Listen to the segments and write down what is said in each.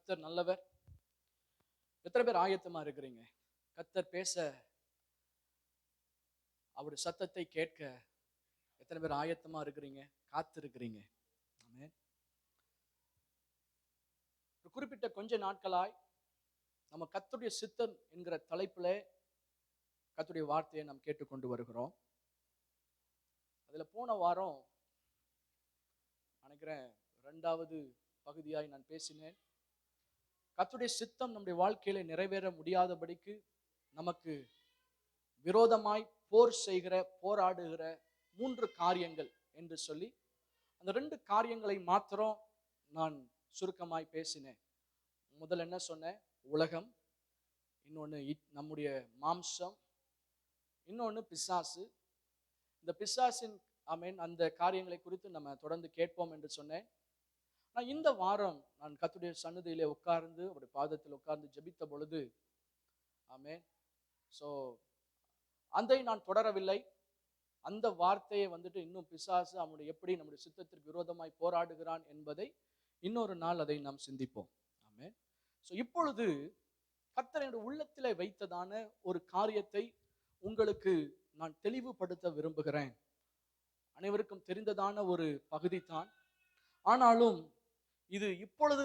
கர்த்தர் நல்லவர். எத்தனை பேர் ஆயத்தமா இருக்கிறீங்க? கர்த்தர் பேச, அவருடைய சத்தத்தை கேட்க எத்தனை பேர் ஆயத்தமா இருக்கிறீங்க, காத்திருக்கிறீங்க? ஆமென். ஒரு குறிப்பிட்ட கொஞ்ச நாட்களாய் நம்ம கர்த்தருடைய சித்தம் என்கிற தலைப்பில் கர்த்தருடைய வார்த்தையை நாம் கேட்டுக்கொண்டு வருகிறோம். அதுல போன வாரம் நினைக்கிறேன் 2வது பகுதியாய் நான் பேசினேன். கர்த்தருடைய சித்தம் நம்முடைய வாழ்க்கையில நிறைவேற முடியாதபடிக்கு நமக்கு விரோதமாய் போர் செய்கிற, போராடுகிற 3 காரியங்கள் என்று சொல்லி அந்த 2 காரியங்களை மாத்திரம் நான் சுருக்கமாய் பேசினேன். முதல்ல என்ன சொன்னேன்? உலகம், இன்னொன்று நம்முடைய மாம்சம், இன்னொன்று பிசாசு. இந்த பிசாசின் அந்த காரியங்களை குறித்து நம்ம தொடர்ந்து கேட்போம் என்று சொன்னேன். நான் இந்த வாரம் நான் கர்த்தருடைய சந்நிதியிலே உட்கார்ந்து அவருடைய பாதத்தில் உட்கார்ந்து ஜெபித்த பொழுது, ஆமென், ஸோ அதை நான் தொடரவில்லை. அந்த வார்த்தையை இன்னும் பிசாசு அவனுடைய எப்படி நம்முடைய சித்தத்திற்கு விரோதமாய் போராடுகிறான் என்பதை இன்னொரு நாள் அதை நாம் சிந்திப்போம். ஆமென். ஸோ இப்பொழுது கர்த்தர் என்னுடைய உள்ளத்திலே வைத்ததான ஒரு காரியத்தை உங்களுக்கு நான் தெளிவுபடுத்த விரும்புகிறேன். அனைவருக்கும் தெரிந்ததான ஒரு பகுதி தான். ஆனாலும் இது இப்பொழுது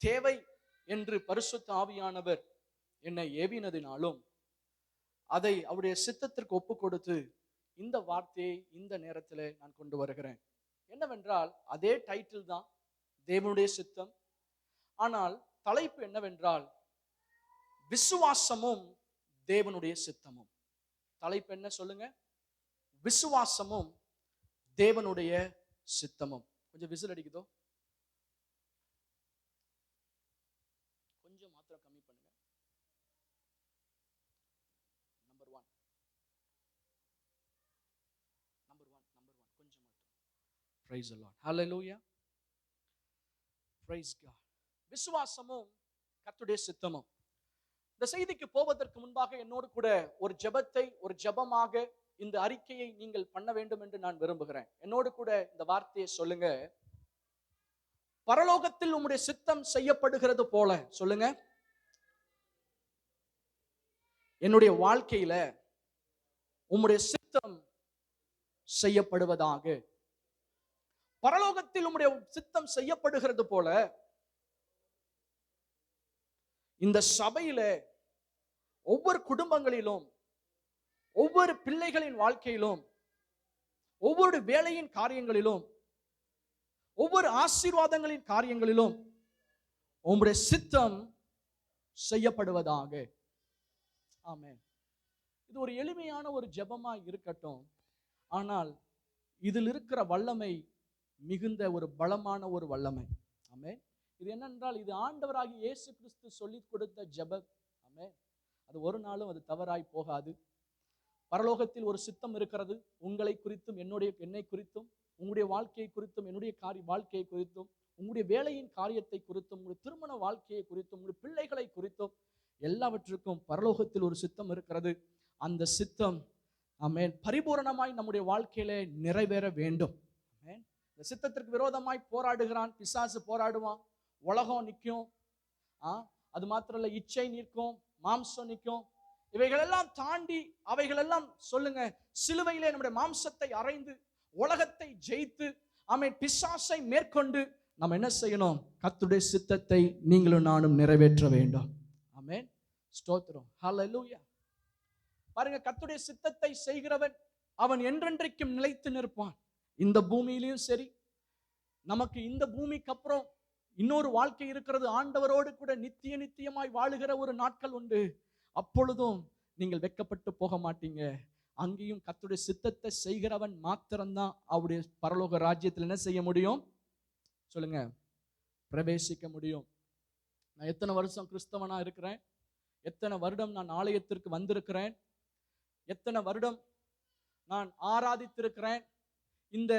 தேவை என்று பரிசுத்த ஆவியானவர் என்னை ஏவினதினாலும் அதை அவருடைய சித்தத்திற்கு ஒப்பு கொடுத்து இந்த வார்த்தையை இந்த நேரத்தில் நான் கொண்டு வருகிறேன். என்னவென்றால் அதே டைட்டில் தான், தேவனுடைய சித்தம். ஆனால் தலைப்பு என்னவென்றால் விசுவாசமும் தேவனுடைய சித்தமும். தலைப்பு என்ன சொல்லுங்க? விசுவாசமும் தேவனுடைய சித்தமும். கொஞ்சம் விசில் அடிக்குதோ? கொஞ்சம் மாத்திரம் கம்மி பண்ணுங்க. நம்பர் ஒன் கொஞ்சம் மாத்திரம். Praise the Lord. Hallelujah. Praise God. விசுவாசமும் கர்த்தருடைய சித்தமும். இந்த செய்திக்கு போவதற்கு முன்பாக என்னோடு கூட ஒரு ஜெபத்தை, ஒரு ஜெபமாக இந்த அறிக்கையை நீங்கள் பண்ண வேண்டும் என்று நான் விரும்புகிறேன். என்னோடு கூட இந்த வார்த்தையை சொல்லுங்க. பரலோகத்தில் உம்முடைய சித்தம் செய்யப்படுகிறது போல, சொல்லுங்க, என்னுடைய வாழ்க்கையில உம்முடைய சித்தம் செய்யப்படுவதாக. பரலோகத்தில் உம்முடைய சித்தம் செய்யப்படுகிறது போல இந்த சபையில ஒவ்வொரு குடும்பங்களிலும், ஒவ்வொரு பிள்ளைகளின் வாழ்க்கையிலும், ஒவ்வொரு வேலையின் காரியங்களிலும், ஒவ்வொரு ஆசீர்வாதங்களின் காரியங்களிலும் உம்முடைய சித்தம் செய்யப்படுவதாக. ஆமென். இது ஒரு எளிமையான ஒரு ஜெபமா இருக்கட்டும். ஆனால் இதில் இருக்கிற வல்லமை மிகுந்த ஒரு பலமான ஒரு வல்லமை. ஆமென். இது என்னென்றால் இது ஆண்டவராகிய இயேசு கிறிஸ்து சொல்லிக் கொடுத்த ஜெபம். ஆமென். அது ஒரு நாளும் அது தவறாய் போகாது. பரலோகத்தில் ஒரு சித்தம் இருக்கிறது, உங்களை குறித்தும், என்னை குறித்தும், உங்களுடைய வாழ்க்கையை குறித்தும், என்னுடைய வாழ்க்கையை குறித்தும், உங்களுடைய வேலையின் காரியத்தை குறித்தும், உங்களுடைய திருமண வாழ்க்கையை குறித்தும், உங்களுடைய பிள்ளைகளை குறித்தும், எல்லாவற்றுக்கும் பரலோகத்தில் ஒரு சித்தம் இருக்கிறது. அந்த சித்தம் ஆமென் பரிபூரணமாய் நம்முடைய வாழ்க்கையில நிறைவேற வேண்டும். ஆமென். இந்த சித்தத்திற்கு விரோதமாய் போராடுகிறான் பிசாசு, போராடுவான். உலகம் நிற்கும், அது மாத்திரம் இல்ல, இச்சை நிற்கும், மாம்சம் நிற்கும். இவைகளெல்லாம் தாண்டி அவைகளெல்லாம் சொல்லுங்க, சிலுவையிலே நம்முடைய மாம்சத்தை அறைந்து உலகத்தை ஜெயித்து ஆமென் பிசாசை மேற்கொண்டு நாம் என்ன செய்யணும்? கர்த்தருடைய சித்தத்தை நீங்களும் நானும் நிறைவேற்ற வேண்டும். ஆமென். ஸ்தோத்திரம். ஹல்லேலூயா. பாருங்க, கர்த்தருடைய சித்தத்தை செய்கிறவன் அவன் என்றென்றைக்கும் நிலைத்து நிற்பான். இந்த பூமியிலும் சரி, நமக்கு இந்த பூமிக்கு அப்புறம் இன்னொரு வாழ்க்கை இருக்கிறது. ஆண்டவரோடு கூட நித்தியமாய் வாழுகிற ஒரு நாட்கள் உண்டு. அப்பொழுதும் நீங்கள் வெட்கப்பட்டு போக மாட்டீங்க. அங்கேயும் கர்த்தருடைய சித்தத்தை செய்கிறவன் மாத்திரம்தான் அவருடைய பரலோக ராஜ்யத்தில் என்ன செய்ய முடியும்? சொல்லுங்க, பிரவேசிக்க முடியும். நான் எத்தனை வருஷம் கிறிஸ்தவனா இருக்கிறேன், எத்தனை வருடம் நான் ஆலயத்திற்கு வந்திருக்கிறேன், எத்தனை வருடம் நான் ஆராதித்திருக்கிறேன். இந்த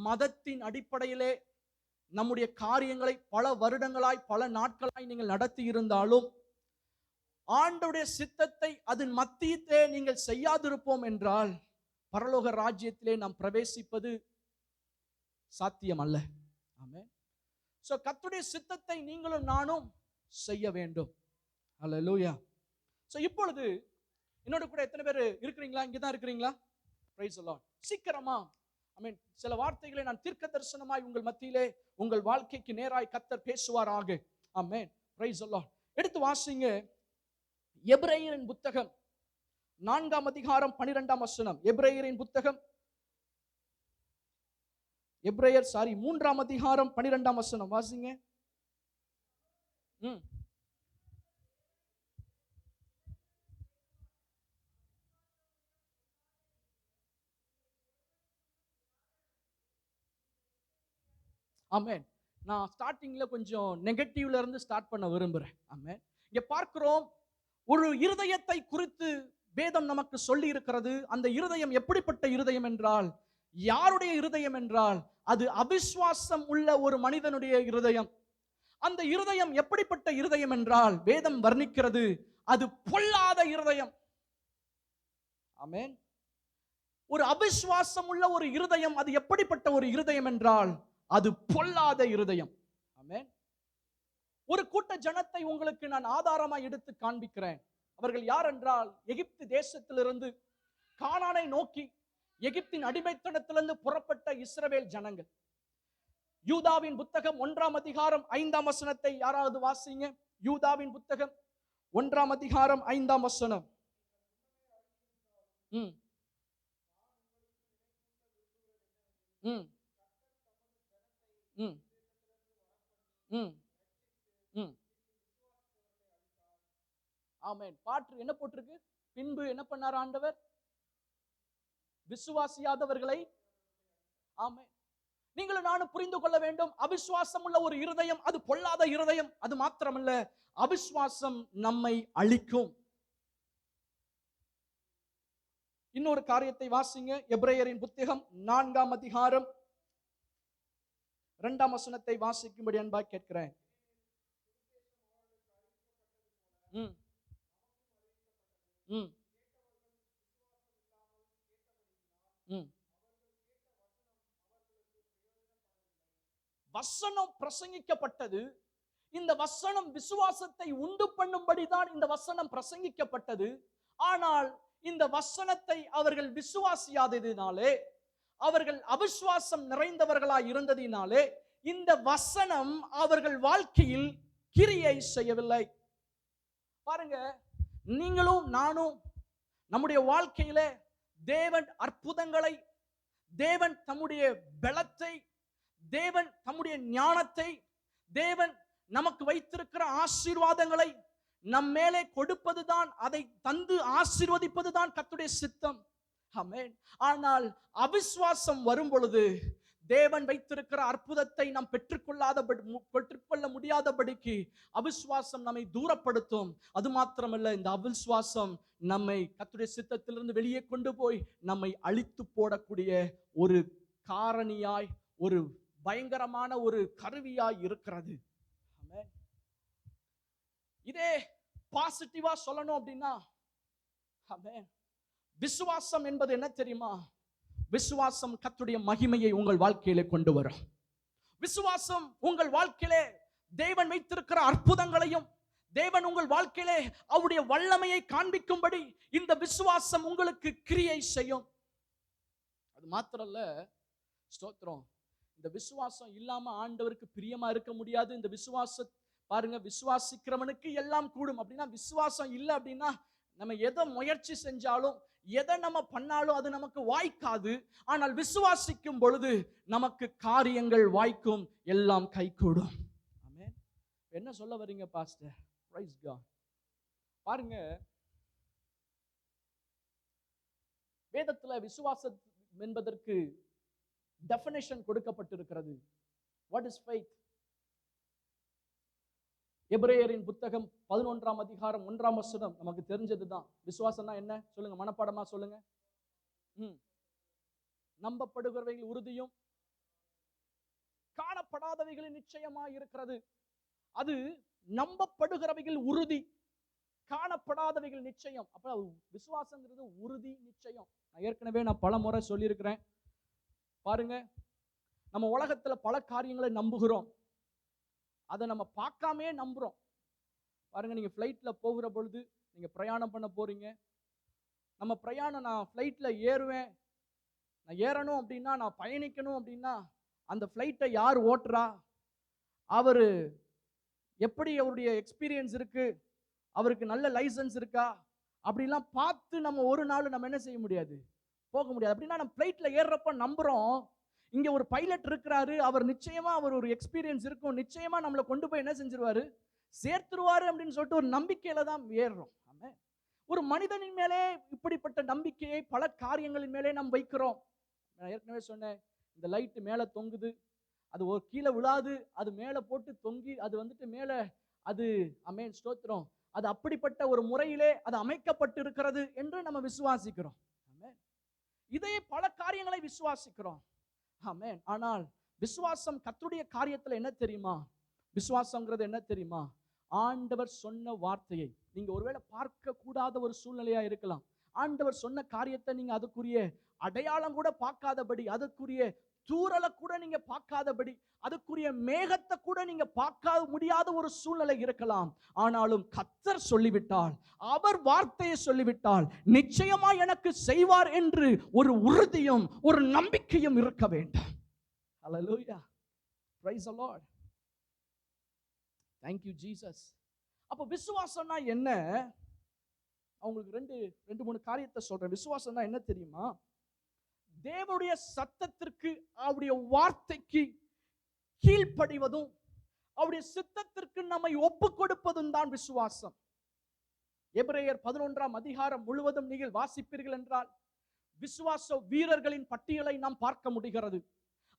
மதத்தின் அடிப்படையிலே நம்முடைய காரியங்களை பல வருடங்களாய், பல நாட்களாய் நீங்கள் நடத்தி இருந்தாலும் ஆண்டவருடைய சித்தத்தை அதன் மத்தியிலே நீங்கள் செய்யாதிருப்போம் என்றால் பரலோக ராஜ்யத்திலே நாம் பிரவேசிப்பது சாத்தியம் அல்ல. ஆமென். சோ கர்த்தருடைய சித்தத்தை நீங்களும் நானும் செய்ய வேண்டும். அல்லேலூயா. சோ இப்பொழுது என்னோட கூட எத்தனை பேர் இருக்கிறீங்களா? இங்கதான் இருக்கிறீங்களா? Price the Lord. சீக்கிரமா ஆமென். சில வார்த்தைகளை நான் தீர்க்க தரிசனமாய் உங்கள் மத்தியிலே உங்கள் வாழ்க்கைக்கு நேராய் கர்த்தர் பேசுவாராக. ஆமென். Price the Lord. எடுத்து வாசிங்க எபிரேயரின் புத்தகம் 4ஆம் அதிகாரம் 12ஆம் வசனம். எபிரேயரின் புத்தகம் எபிரேயர் 3ஆம் அதிகாரம் 12ஆம் வசனம் வாசிங்க. ஆமென். நான் ஸ்டார்டிங்ல கொஞ்சம் நெகட்டிவ்ல இருந்து ஸ்டார்ட் பண்ண விரும்புறேன். ஆமென். இங்க பார்க்கிறோம் ஒரு இருதயத்தை குறித்து வேதம் நமக்கு சொல்லி இருக்கிறது. அந்த இருதயம் எப்படிப்பட்ட இருதயம் என்றால், யாருடைய இருதயம் என்றால் அது அவிசுவாசம் உள்ள ஒரு மனிதனுடைய இருதயம். அந்த இருதயம் எப்படிப்பட்ட இருதயம் என்றால் வேதம் வர்ணிக்கிறது, அது பொல்லாத இருதயம். ஆமென். ஒரு அவிசுவாசம் உள்ள ஒரு இருதயம் அது எப்படிப்பட்ட ஒரு இருதயம் என்றால் அது பொல்லாத இருதயம். ஆமென். ஒரு கூட்ட ஜனத்தை உங்களுக்கு நான் ஆதாரமாய் எடுத்து காண்பிக்கிறேன். அவர்கள் யார் என்றால் எகிப்து தேசத்திலிருந்து கானானை நோக்கி எகிப்தின் அடிமைத்தனத்திலிருந்து புறப்பட்ட இஸ்ரவேல் ஜனங்கள். யூதாவின் புத்தகம் 1ஆம் அதிகாரம் 5ஆம் வசனத்தை யாராவது வாசிங்க. யூதாவின் புத்தகம் 1ஆம் அதிகாரம் 5ஆம் வசனம். ம் ம் ம் ம் ம் ஆமென். பாட்டு என்ன போட்டிருக்கு? பின்பு என்ன பண்ணார் ஆண்டவர்? விசுவாசியாதவர்களை. ஆமென். நீங்களும் நானும் புரிந்து கொள்ள வேண்டும், அவிசுவாசம் உள்ள ஒரு இருதயம் அது பொல்லாத இருதயம். அது மாத்திரமல்ல, அவிசுவாசம் நம்மை அழிக்கும். இன்னொரு காரியத்தை வாசிங்க. எபிரேயரின் புத்தகம் 4ஆம் அதிகாரம் 2ஆம் வசனத்தை வாசிக்கும்படி அன்பாய் கேட்கிறேன். ம் ம் ம் வசனம் பிரசங்கிக்கப்பட்டது. இந்த வசனம் விசுவாசத்தை உண்டு பண்ணும்படிதான் இந்த வசனம் பிரசங்கிக்கப்பட்டது. ஆனால் இந்த வசனத்தை அவர்கள் விசுவாசியாததினாலே, அவர்கள் அவிசுவாசம் நிறைந்தவர்களாய் இருந்ததினாலே இந்த வசனம் அவர்கள் வாழ்க்கையில் கிரியை செய்யவில்லை. பாருங்க, நீங்களும் நானும் நம்முடைய வாழ்க்கையில தேவன் அற்புதங்களை, தேவன் தம்முடைய பலத்தை, தேவன் தம்முடைய ஞானத்தை, தேவன் நமக்கு வைத்திருக்கிற ஆசீர்வாதங்களை நம் மேலே கொடுப்பதுதான், அதை தந்து ஆசீர்வதிப்பதுதான் கர்த்தருடைய சித்தம். ஆமென். ஆனால் அவிசுவாசம் வரும் பொழுது தேவன் வைத்திருக்கிற அற்புதத்தை நாம் பெற்றுக்கொள்ள முடியாதபடிக்கு அவிசுவாசம் நம்மை தூரப்படுத்தும். அது மாத்திரமல்ல, இந்த அவிசுவாசம் நம்மை கர்த்தருடைய சித்தத்திலிருந்து வெளியே கொண்டு போய் நம்மை அழித்து போடக்கூடிய ஒரு காரணியாய், ஒரு பயங்கரமான ஒரு கருவியாய் இருக்கிறது. ஆமென். இதே பாசிட்டிவா சொல்லணும் அப்படின்னா, ஆமென், விசுவாசம் என்பது என்ன தெரியுமா? விசுவாசம் கர்த்தருடைய மகிமையை உங்கள் வாழ்க்கையிலே கொண்டு வரும். விசுவாசம் உங்கள் வாழ்க்கையிலே தேவன் வைத்திருக்கிற அற்புதங்களையும், தேவன் உங்கள் வாழ்க்கையிலே அவருடைய வல்லமையை காண்பிக்கும்படி இந்த விசுவாசம் உங்களுக்கு கிரியை செய்யும். அது மாத்திரல்ல, ஸ்தோத்திரம், இந்த விசுவாசம் இல்லாம ஆண்டவருக்கு பிரியமா இருக்க முடியாது. இந்த விசுவாச பாருங்க, விசுவாசிக்கிறவனுக்கு எல்லாம் கூடும் அப்படின்னா, விசுவாசம் இல்லை அப்படின்னா நம்ம எதை முயற்சி செஞ்சாலும், எதை நம்ம பண்ணாலும் அது நமக்கு வாய்க்காது. ஆனால் விசுவாசிக்கும் பொழுது நமக்கு காரியங்கள் வாய்க்கும், எல்லாம் கைகூடும். ஆமென். என்ன சொல்ல வரீங்க பாஸ்டர்? Price God. பாருங்க, வேதத்துல விசுவாசம் என்பதற்கு டெஃபினிஷன் கொடுக்கப்பட்டிருக்கிறது. What is faith? எபிரேயரின் புத்தகம் 11ஆம் அதிகாரம் 1ஆம் வசனம் நமக்கு தெரிஞ்சதுதான். விசுவாசம்னா என்ன சொல்லுங்க, மனப்பாடமா சொல்லுங்க. நம்பப்படுகிறவைகள் உறுதியும் காணப்படாதவைகளின் நிச்சயமாய் இருக்கிறது. அது நம்பப்படுகிறவைகள் உறுதி, காணப்படாதவைகள் நிச்சயம். அப்ப விசுவாசங்கிறது உறுதி, நிச்சயம். நான் ஏற்கனவே பல முறை சொல்லியிருக்கிறேன். பாருங்க, நம்ம உலகத்துல பல காரியங்களை நம்புகிறோம். அதை நம்ம பார்க்காமே நம்புறோம். பாருங்க, நீங்க ஃப்ளைட்ல போகிற பொழுது, நீங்க பிரயாணம் பண்ண போறீங்க. நம்ம பிரயாணம், நான் ஃப்ளைட்ல ஏறுவேன், நான் ஏறணும் அப்படின்னா, நான் பயணிக்கணும் அப்படின்னா, அந்த ஃப்ளைட்டை யார் ஓட்டுறா, அவரு எப்படி, அவருடைய எக்ஸ்பீரியன்ஸ் இருக்கு, அவருக்கு நல்ல லைசன்ஸ் இருக்கா, அப்படிலாம் பார்த்து நம்ம ஒரு நாள் நம்ம என்ன செய்ய முடியாது, போக முடியாது. அப்படின்னா நம்ம ஃப்ளைட்ல ஏறுறப்ப நம்புறோம், இங்க ஒரு பைலட் இருக்கிறாரு, அவர் நிச்சயமா அவர் ஒரு எக்ஸ்பீரியன்ஸ் இருக்கும், நிச்சயமா நம்மளை கொண்டு போய் என்ன செஞ்சிருவாரு, சேர்த்துருவாரு அப்படின்னு சொல்லிட்டு ஒரு நம்பிக்கையில தான் ஏறுறோம். ஒரு மனிதனின் மேலே இப்படிப்பட்ட நம்பிக்கையை பல காரியங்களின் மேலே நாம் வைக்கிறோம். நான் ஏற்கனவே சொன்னேன், இந்த லைட் மேல தொங்குது, அது ஒரு கீழே விழாது, அது மேல போட்டு தொங்கி அது வந்துட்டு மேல அது ஆமென் ஸ்தோத்திரம், அது அப்படிப்பட்ட ஒரு முறையிலே அது அமைக்கப்பட்டு இருக்கிறது என்று நம்ம விசுவாசிக்கிறோம். ஆமென். இதே பல காரியங்களை விசுவாசிக்கிறோம். ஆமென். ஆனால் விசுவாசம் கர்த்தருடைய காரியத்துல என்ன தெரியுமா, விசுவாசம்ங்கிறது என்ன தெரியுமா, ஆண்டவர் சொன்ன வார்த்தையை நீங்க ஒருவேளை பார்க்க கூடாத ஒரு சூழ்நிலையா இருக்கலாம். ஆண்டவர் சொன்ன காரியத்தை நீங்க அதுக்குரிய அடையாளம் கூட பார்க்காதபடி, அதுக்குரிய தூறலை கூட நீங்க பார்க்காதபடி, அதுக்குரிய மேகத்தை கூட நீங்க பார்க்க முடியாத ஒரு சூழ்நிலை இருக்கலாம். ஆனாலும் கர்த்தர் சொல்லிவிட்டால், அவர் வார்த்தையை சொல்லிவிட்டால் நிச்சயமா எனக்கு செய்வார் என்று ஒரு உறுதியும் ஒரு நம்பிக்கையும் இருக்க வேண்டும். Hallelujah, praise the Lord, thank you Jesus. அப்ப விசுவாசம்னா என்ன? அவங்களுக்கு ரெண்டு மூணு காரியத்தை சொல்றேன். விசுவாசம்னா என்ன தெரியுமா, தேவனுடைய சத்தத்திற்கு, அவருடைய வார்த்தைக்கு கீழ்ப்படிவதும், அவருடைய சித்தத்திற்கு நம்மை ஒப்பு கொடுப்பதும் தான் விசுவாசம். எபிரேயர் 11ஆம் அதிகாரம் முழுவதும் நீங்கள் வாசிப்பீர்கள் என்றால், விசுவாச வீரர்களின் பட்டியலை நாம் பார்க்க முடிகிறது.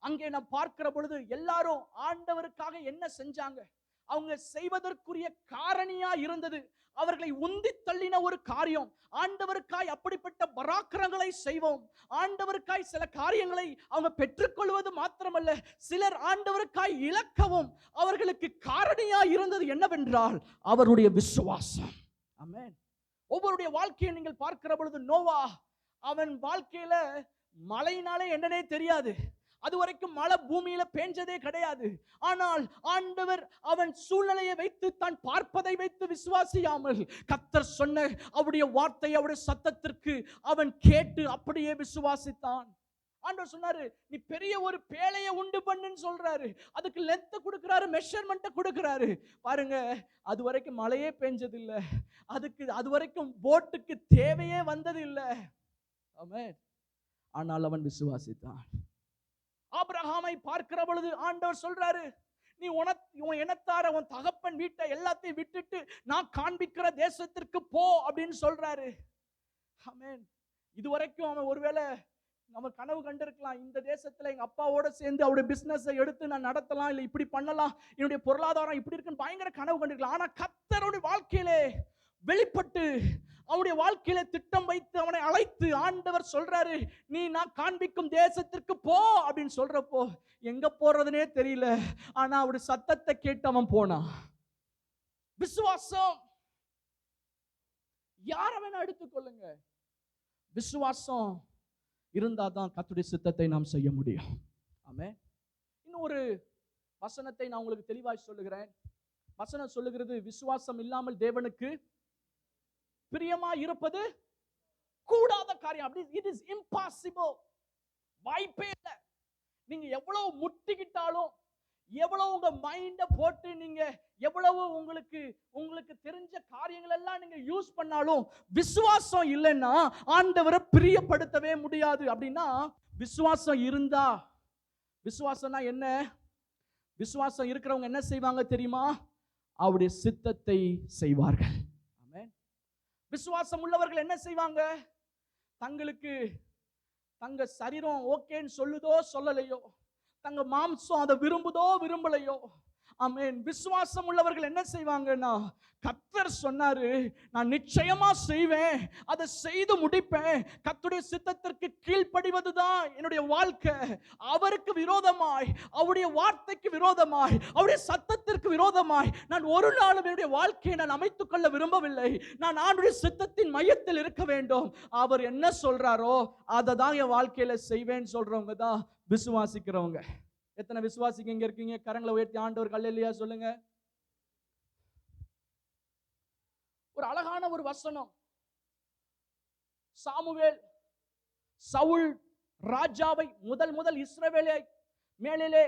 அங்கே நாம் பார்க்கிற பொழுது எல்லாரும் ஆண்டவருக்காக என்ன செஞ்சாங்க, அவங்க செய்வதற்குரிய காரணியா இருந்தது, அவர்களை உந்தி தள்ளின ஒரு காரியம். ஆண்டவருக்காய் அப்படிப்பட்ட பராக்கிரங்களை செய்வோம், ஆண்டவருக்காய் சில காரியங்களை அவங்க பெற்றுக்கொள்வது மாத்திரமல்ல, சிலர் ஆண்டவருக்காய் இழக்கவும் அவர்களுக்கு காரணியா இருந்தது என்னவென்றால் அவருடைய விசுவாசம். ஆமென். ஒவ்வொருடைய வாழ்க்கையை நீங்கள் பார்க்கிற பொழுது, நோவா, அவன் வாழ்க்கையில மழையினாலே என்னன்னே தெரியாது, அதுவரைக்கும் மழை பூமியில பேஞ்சதே கிடையாது. ஆனால் ஆண்டவர் அவன் சூழ்நிலையை வைத்து, தான் பார்ப்பதை வைத்து விசுவாசியாமல், கர்த்தர் சொன்ன அவருடைய வார்த்தை, அவருடைய சத்தத்திற்கு அவன் கேட்டு அப்படியே விசுவாசித்தான். ஆண்டவர் சொன்னாரு, நீ பெரிய ஒரு பேழையை உண்டு பண்ணுன்னு சொல்றாரு, அதுக்கு லென்த் கொடுக்கிறாரு, மெஷர்மெண்ட் கொடுக்கிறாரு. பாருங்க, அது வரைக்கும் மழையே பெஞ்சது இல்லை, அது வரைக்கும் போட்டுக்கு தேவையே வந்தது இல்லை. ஆமென். ஆனால் அவன் விசுவாசித்தான். ஆபிரகாமை பார்க்கிற பொழுது ஆண்டவர் சொல்றாரு, நீ உன் இனத்தார, உன் தகப்பன் வீட்டை எல்லாத்தையும் விட்டுட்டு நான் காண்பிக்கிற தேசத்திற்கு போ அப்படின்னு சொல்றாரு. ஆமென். இதுவரைக்கும் அவன் ஒருவேளை நம்ம கனவு கண்டிருக்கலாம், இந்த தேசத்துல எங்க அப்பாவோட சேர்ந்து அவருடைய பிசினஸ் எடுத்து நான் நடத்தலாம், இல்ல இப்படி பண்ணலாம், என்னுடைய பொருளாதாரம் இப்படி இருக்குன்னு பயங்கர கனவு கண்டிருக்கலாம். ஆனா கர்த்தருடைய வாழ்க்கையிலே வெளிப்பட்டு, அவனுடைய வாழ்க்கையில திட்டம் வைத்து அவனை அழைத்து ஆண்டவர் சொல்றாரு, நீ நான் காண்பிக்கும் தேசத்திற்கு போ அப்படின்னு சொல்றப்போ எங்க போறதுனே தெரியல. ஆனா அவருடைய சத்தத்தை கேட்டு அவன் போனான். விசுவாசம் யார வேணா எடுத்துக்கொள்ளுங்க, விசுவாசம் இருந்தாதான் கர்த்தருடைய சித்தத்தை நாம் செய்ய முடியும். ஆமென். இன்னும் ஒரு வசனத்தை நான் உங்களுக்கு தெளிவாய் சொல்லுகிறேன். வசனம் சொல்லுகிறது, விசுவாசம் இல்லாமல் தேவனுக்கு பிரியமா இருப்பது கூடாத காரியம். அப்படி இட் இஸ் இம்பாசிபிள், வாய்ப்பே இல்லை. நீங்க எவ்வளவு முட்டிக்கிட்டாலும், எவ்வளவு உங்க மைண்ட போட்டு நீங்க எவ்வளவு உங்களுக்கு தெரிஞ்ச காரியங்கள் எல்லாம் நீங்க யூஸ் பண்ணாலும், விசுவாசம் இல்லைன்னா ஆண்டவரை பிரியப்படுத்தவே முடியாது. அப்படின்னா விசுவாசம் இருந்தா, விசுவாசம்னா என்ன, விசுவாசம் இருக்கிறவங்க என்ன செய்வாங்க தெரியுமா, அவருடைய சித்தத்தை செய்வார்கள். ஆமென். விசுவாசம் உள்ளவர்கள் என்ன செய்வாங்க, தங்க சரீரம் ஓகேன்னு சொல்லுதோ சொல்லலையோ, தங்க மாம்சம் அதை விரும்புதோ விரும்பலையோ, ஆமென், விசுவாசம் உள்ளவர்கள் என்ன செய்வாங்கன்னா, கர்த்தர் சொன்னாரு நான் நிச்சயமா செய்வேன், அதை செய்து முடிப்பேன், கர்த்தருடைய சித்தத்திற்கு கீழ்ப்படிவதுதான் என்னுடைய வாழ்க்கை. அவருக்கு விரோதமாய், அவருடைய வார்த்தைக்கு விரோதமாய், அவருடைய சத்தத்திற்கு விரோதமாய் நான் ஒரு நாளும் என்னுடைய வாழ்க்கையை நான் அமைத்துக் கொள்ள விரும்பவில்லை. நான் ஆண்டவருடைய சித்தத்தின் மையத்தில் இருக்க வேண்டும். அவர் என்ன சொல்றாரோ அதை தான் என் வாழ்க்கையில செய்வேன்னு சொல்றவங்க தான் விசுவாசிக்கிறவங்க. எத்தனை விசுவாசிங்க இங்க இருக்கீங்க? கரங்களை உயர்த்தி ஆண்டவர் அல்லேலூயா சொல்லுங்க. ஒரு அழகான ஒரு வசனம். சாமுவேல் சவுல் ராஜாவை முதல் இஸ்ரவேலை மேலிலே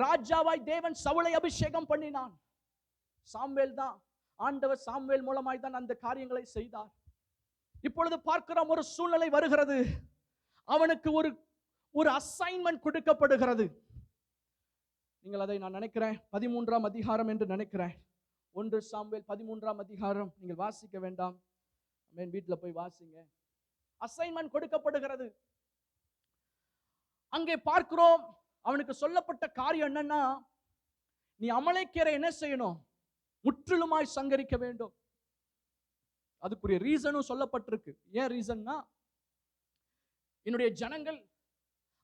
ராஜாவாய் தேவன் சவுலை அபிஷேகம் பண்ணினான். சாமுவேல் தான், ஆண்டவர் சாமுவேல் மூலமாய் தான் அந்த காரியங்களை செய்தார். இப்பொழுது பார்க்கிறோம், ஒரு சூழ்நிலை வருகிறது. அவனுக்கு ஒரு அசைன்மெண்ட் கொடுக்கப்படுகிறது. நீங்கள் அதை நான் நினைக்கிறேன் 13ஆம் அதிகாரம் என்று நினைக்கிறேன். 1 சாமுவேல் 13ஆம் அதிகாரம். நீங்கள் வாசிக்க வேண்டாம், வீட்டில் போய் வாசிங்க. அசைன்மெண்ட் கொடுக்கப்படுகிறது. அங்கே பார்க்கிறோம், அவனுக்கு சொல்லப்பட்ட காரியம் என்னன்னா, நீ அமலேக்கியரை என்ன செய்யணும்? முற்றிலுமாய் சங்கரிக்க வேண்டும். அதுக்குரிய ரீசனும் சொல்லப்பட்டிருக்கு. ஏன் ரீசன்னா, என்னுடைய ஜனங்கள்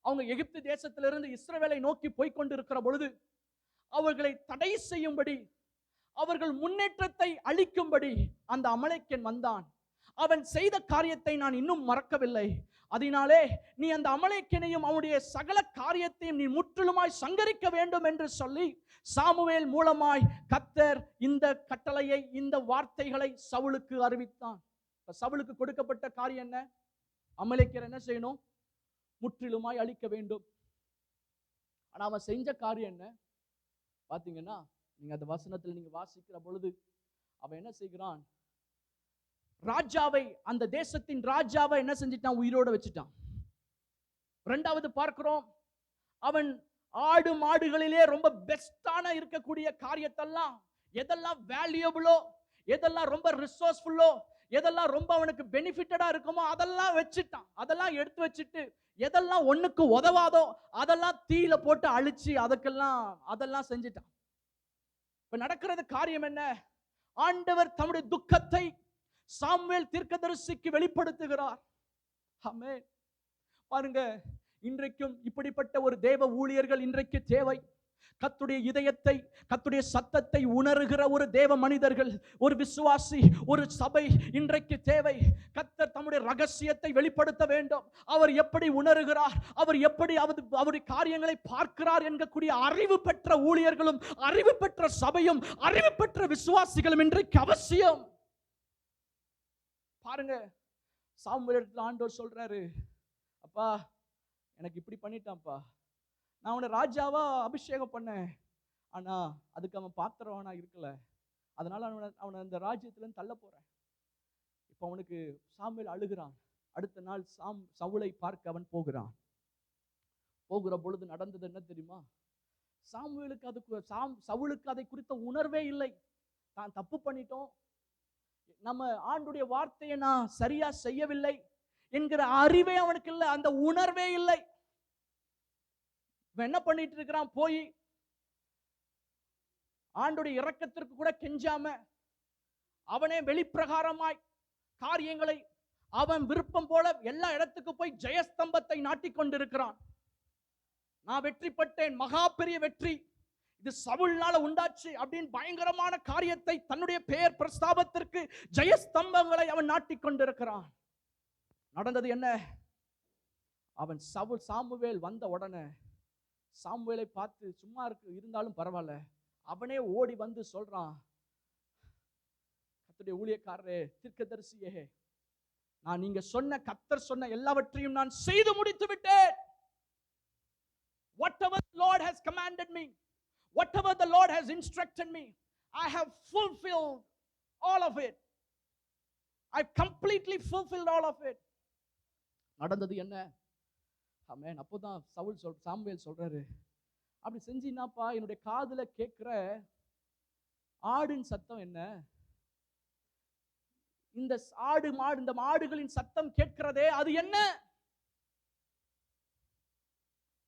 அவங்க எகிப்து தேசத்திலிருந்து இஸ்ரவேலை நோக்கி போய்கொண்டிருக்கிற பொழுது அவர்களை தடை செய்யும்படி, அவர்கள் முன்னேற்றத்தை அளிக்கும்படி அந்த அமலேக்கியன் வந்தான். அவன் செய்த காரியத்தை நான் இன்னும் மறக்கவில்லை. அதனாலே நீ அந்த அமலேக்கியனையும் அவனுடைய சகல காரியத்தையும் நீ முற்றிலுமாய் சங்கரிக்க வேண்டும் என்று சொல்லி சாமுவேல் மூலமாய் கர்த்தர் இந்த கட்டளையை, இந்த வார்த்தைகளை சவுலுக்கு அறிவித்தான். சவுலுக்கு கொடுக்கப்பட்ட காரியம் என்ன? அமலேக்கியர் என்ன செய்யணும்? முற்றிலுமாய் அழிக்க வேண்டும். ஆனா அவன் செஞ்ச காரியம் என்ன பாத்தீங்கன்னா, நீங்க அந்த வசனத்தில் நீங்க வாசிக்கிற பொழுது அவன் என்ன செய்கிறான்? ராஜாவை, அந்த தேசத்தின் ராஜாவை என்ன செஞ்சிட்டான்? உயிரோட வச்சுட்டான். இரண்டாவது பார்க்கிறோம், அவன் ஆடு மாடுகளிலே ரொம்ப பெஸ்டான இருக்கக்கூடிய காரியத்தெல்லாம், எதெல்லாம் வேல்யூபிளோ, எதெல்லாம் ரொம்ப ரிசோர்ஸ்ஃபுல்லோ, எதெல்லாம் ரொம்ப அவனுக்கு பெனிஃபிட்டடா இருக்குமோ அதெல்லாம் வச்சுட்டான். அதெல்லாம் எடுத்து வச்சுட்டு எதெல்லாம் ஒண்ணுக்கு உதவாதோ அதெல்லாம் தீயில போட்டு அழிச்சு அதெல்லாம் செஞ்சிட்டான். இப்ப நடக்கிறது காரியம் என்ன? ஆண்டவர் தம்முடைய துக்கத்தை சாமுவேல் தீர்க்கதரிசிக்கு வெளிப்படுத்துகிறார். ஆமென். பாருங்க, இன்றைக்கும் இப்படிப்பட்ட ஒரு தேவ ஊழியர்கள் இன்றைக்கு தேவை. கர்த்தருடைய இதயத்தை, கர்த்தருடைய சத்தத்தை உணர்கிற ஒரு தேவ மனிதர்கள், ஒரு விசுவாசி, ஒரு சபை இன்றைக்கு தேவை. கர்த்தர் தம்முடைய ரகசியத்தை வெளிப்படுத்த வேண்டும். அவர் எப்படி உணர்கிறார், அவர் எப்படி அவருடைய காரியங்களை பார்க்கிறார் என்கக்கூடிய அறிவு பெற்ற ஊழியர்களும், அறிவு பெற்ற சபையும், அறிவு பெற்ற விசுவாசிகளும் இன்றைக்கு அவசியம். பாருங்க, சாமுவேல் ஆண்டவர் சொல்றாரு, அப்பா எனக்கு இப்படி பண்ணிட்டான்ப்பா, நான் அவனை ராஜாவா அபிஷேகம் பண்ணேன், ஆனா அதுக்கு அவன் பாத்திரவானா இருக்கல, அதனால அவனை அந்த ராஜ்யத்திலிருந்து தள்ள போறேன். இப்ப அவனுக்கு சாமுவேல் அழுகிறான். அடுத்த நாள் சவுலை பார்க்க அவன் போகிறான். போகிற பொழுது நடந்தது என்ன தெரியுமா? சவுலுக்கு அதை குறித்த உணர்வே இல்லை. தான் தப்பு பண்ணிட்டோம், நம்ம ஆண்டுடைய வார்த்தையை நான் சரியா செய்யவில்லை என்கிற அறிவே அவனுக்கு இல்லை, அந்த உணர்வே இல்லை. என்ன பண்ணிட்டு இருக்கிறான்? போய் ஆண்டுடைய இரக்கத்திற்கு கூட கெஞ்சாம அவனே வெளிப்பிரகாரமாய் காரியங்களை அவன் விருப்பம் போல எல்லா இடத்துக்கு போய் ஜெயஸ்தம்பத்தை நாட்டிக் கொண்டிருக்கிறான். நான் வெற்றி பெற்றேன், மகா பெரிய வெற்றி, இது சவுல்னால உண்டாச்சு அப்படின்னு பயங்கரமான காரியத்தை, தன்னுடைய பெயர் பிரஸ்தாபத்திற்கு ஜெயஸ்தம்பங்களை அவன் நாட்டிக் கொண்டிருக்கிறான். நடந்தது என்ன? அவன் சாமுவேல் வந்த உடனே சாமுவேலை பார்த்து, சும்மா இருந்தாலும் பரவாயில்ல, அவனே ஓடி வந்து சொல்றான், கர்த்தருடைய ஊழியக்காரரே, தீர்க்கதரிசியே, நான் நீங்க சொன்ன, கர்த்தர் சொன்ன எல்லாவற்றையும் நான் செய்து முடித்து விட்டேன். Whatever the Lord has commanded me, whatever the Lord has instructed me, I have fulfilled all of it. I completely fulfilled all of it. நடந்தது என்ன? ஆமென். அப்போதான் சாமுவேல் சொல்றாரு, அப்படி செஞ்சினாப்பா, என்னுடைய காதுல கேட்கிற ஆடின் சத்தம் என்ன? இந்த மாடுகளின் சத்தம் கேட்கிறதே, அது என்ன?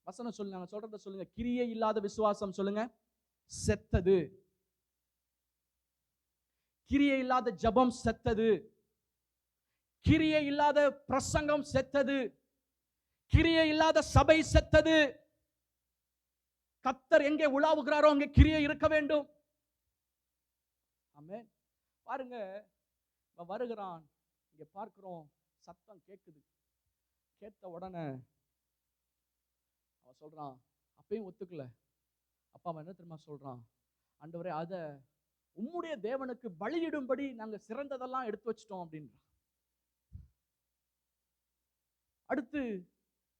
வசனம் சொல்லுங்க, சொல்றத சொல்லுங்க. கிரியை இல்லாத விசுவாசம் சொல்லுங்க, செத்தது. கிரியை இல்லாத ஜெபம் செத்தது. கிரியை இல்லாத பிரசங்கம் செத்தது. கிரியை இல்லாத சபை செத்தது. கர்த்தர் எங்கே உலாவுகிறாரோ அங்கே கிரியை இருக்க வேண்டும். ஆமென். பாருங்க, வருகிறான், இங்க பார்க்கிறோம், சத்தம் கேட்குது. கேட்ட உடனே அவன் சொல்றான், அப்பயும் ஒத்துக்கல. அப்ப அவன் என்ன தெரியுமா சொல்றான்? ஆண்டவரே, அத உம்முடைய தேவனுக்கு பலியிடும்படி நாங்க சிறந்ததெல்லாம் எடுத்து வச்சிட்டோம் அப்படின்றான். அடுத்து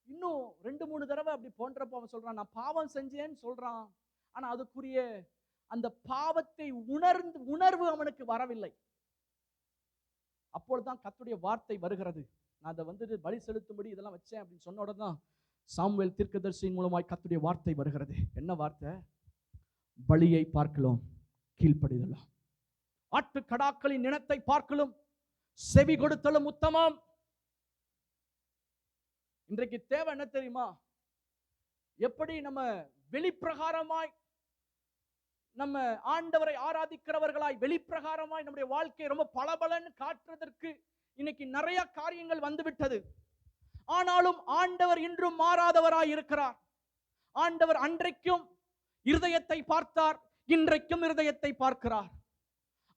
இன்னும் 2-3 தடவை அப்படி போன்றப்ப அவன் சொல்றான், நான் பாவம் செஞ்சேன்னு சொல்றான். ஆனா அதுக்குரிய அந்த பாவத்தை உணர்வு அவனுக்கு வரவில்லை. அப்பொழுதுதான் கர்த்தருடைய வார்த்தை வருகிறது. நான் அதை வந்துட்டு பலி செலுத்தும்படி இதெல்லாம் வச்சேன் அப்படின்னு சொன்ன உடனே தான் சாமுவேல் தீர்க்கதரிசியின் மூலமாய் கர்த்தருடைய வார்த்தை வருகிறது. என்ன வார்த்தை? பலியை பார்க்கலாம் கீழ்ப்படிதலும், ஆட்டு கடாக்களின் நினத்தை பார்க்கலும் செவி கொடுத்தலும் உத்தமம். இன்றைக்கு தேவை என்ன தெரியுமா? எப்படி நம்ம வெளிப்பிரகாரமாய் நம்ம ஆண்டவரை ஆராதிக்கிறவர்களாய் வெளிப்பிரகாரமாய் நம்முடைய வாழ்க்கையை ரொம்ப பளபளன்னு காட்டுறதற்கு இன்னைக்கு நிறைய காரியங்கள் வந்துவிட்டது. ஆனாலும் ஆண்டவர் இன்றும் மாறாதவராய் இருக்கிறார். ஆண்டவர் அன்றைக்கும் இருதயத்தை பார்த்தார், இன்றைக்கும் இருதயத்தை பார்க்கிறார்.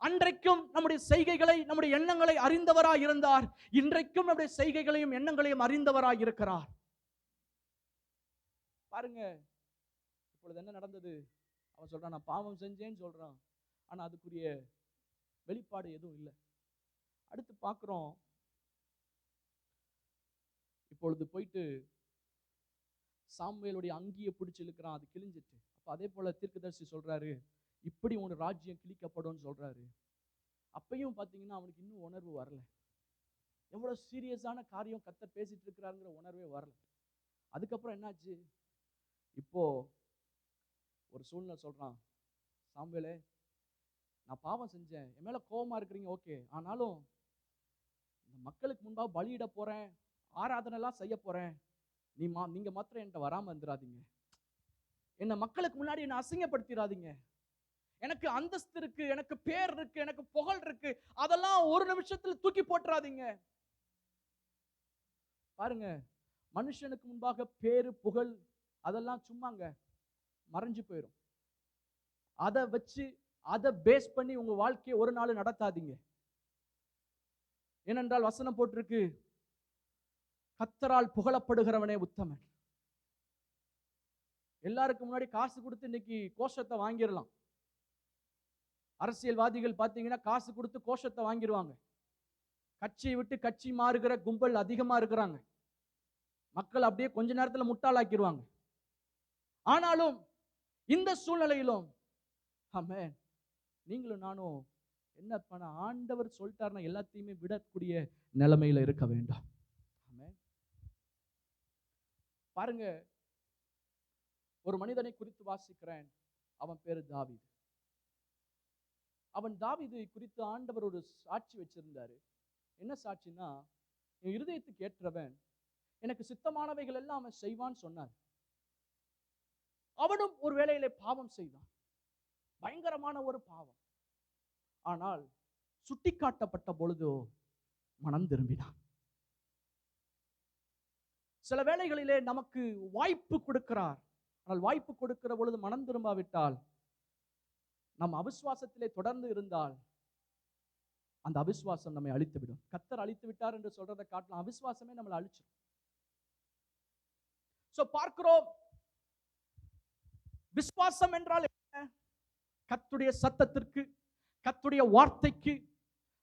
அன்றைக்கும் நம்முடைய செய்கைகளை, நம்முடைய எண்ணங்களை அறிந்தவராய் இருந்தார், இன்றைக்கும் நம்முடைய செய்கைகளையும் எண்ணங்களையும் அறிந்தவராய் இருக்கிறார். பாருங்க, இப்பொழுது என்ன நடந்தது? அவன் சொல்றான், நான் பாவம் செஞ்சேன்னு சொல்றான். ஆனா அதுக்குரிய வெளிப்பாடு எதுவும் இல்லை. அடுத்து பார்க்கிறோம், இப்பொழுது போயிட்டு சாமுவேலுடைய அங்கியை பிடிச்சு இழுக்கிறான், அது கிழிஞ்சிட்டு. அப்ப அதே போல தீர்க்கதரிசி சொல்றாரு, இப்படி உன் ராஜ்யம் கிழிக்கப்படும் சொல்றாரு. அப்பையும் பாத்தீங்கன்னா அவனுக்கு இன்னும் உணர்வு வரல. எவ்வளவு சீரியஸான காரியம் கர்த்தர் பேசிட்டு இருக்கிறாருங்கிற உணர்வே வரல. அதுக்கப்புறம் என்னாச்சு? இப்போ ஒரு சூழ்நிலை சொல்றான், சாமுவேலே, நான் பாவம் செஞ்சேன், என் மேல கோபமா இருக்கிறீங்க, ஓகே, ஆனாலும் இந்த மக்களுக்கு முன்பாக பலியிட போறேன், ஆராதனை எல்லாம் செய்ய போறேன், நீங்க மாத்திரம் என்கிட்ட வராம இருந்துடாதீங்க, என்ன மக்களுக்கு முன்னாடி என்ன அசிங்கப்படுத்திடாதீங்க. எனக்கு அந்தஸ்து இருக்கு, எனக்கு பேர் இருக்கு, எனக்கு புகழ் இருக்கு, அதெல்லாம் ஒரு நிமிஷத்துல தூக்கி போட்டுறாதீங்க. பாருங்க, மனுஷனுக்கு முன்பாக பேரு புகழ் அதெல்லாம் சும்மாங்க, மறைஞ்சு போயிடும். அதை வச்சு அதை பேஸ் பண்ணி உங்க வாழ்க்கையை ஒரு நாள் நடத்தாதீங்க. ஏனென்றால் வசனம் போட்டிருக்கு, கர்த்தரால் புகழப்படுகிறவனே உத்தமன். எல்லாருக்கும் முன்னாடி காசு கொடுத்து இன்னைக்கு கோஷத்தை வாங்கிடலாம். அரசியல்வாதிகள் பார்த்தீங்கன்னா காசு கொடுத்து கோஷத்தை வாங்கிடுவாங்க. கட்சியை விட்டு கட்சி மாறுகிற கும்பல் அதிகமா இருக்கிறாங்க. மக்கள் அப்படியே கொஞ்ச நேரத்துல முட்டாளாக்கிடுவாங்க. ஆனாலும் இந்த சூழ்நிலையிலும் ஆமென், நீங்களும் நானும் என்ன பண்ண, ஆண்டவர் சொல்லிட்டாருன்னா எல்லாத்தையுமே விடக்கூடிய நிலைமையில இருக்க வேண்டாம். ஆமென். பாருங்க, ஒரு மனிதனை குறித்து வாசிக்கிறேன். அவன் பேரு தாவீது. அவன் தாவீது குறித்து ஆண்டவர் ஒரு சாட்சி வச்சிருந்தாரு. என்ன சாட்சினா, என் இருதயத்துக்கு ஏற்றவன், எனக்கு சித்தமானவைகள் எல்லாம் அவன் செய்வான்னு சொன்னார். அவனும் ஒரு வேளையிலே பாவம் செய்தான், பயங்கரமான ஒரு பாவம். ஆனால் சுட்டிக்காட்டப்பட்ட பொழுதோ மனம் திரும்பினான். சில வேளைகளிலே நமக்கு வாய்ப்பு கொடுக்கிறார், ஆனால் வாய்ப்பு கொடுக்கிற பொழுது மனம் திரும்பாவிட்டால், நம் அவிசுவாசத்திலே தொடர்ந்து இருந்தால் அந்த அவிசுவாசம் நம்மை அழித்துவிடும். கர்த்தர் அழித்து விட்டார் என்று சொல்றதை காட்டலாம், அவிசுவாசமே நம்மளை அழிச்சிடும். சோ பார்க்கிறோம், விசுவாசம் என்றால் என்ன? கர்த்தருடைய சத்தத்திற்கு, கர்த்தருடைய வார்த்தைக்கு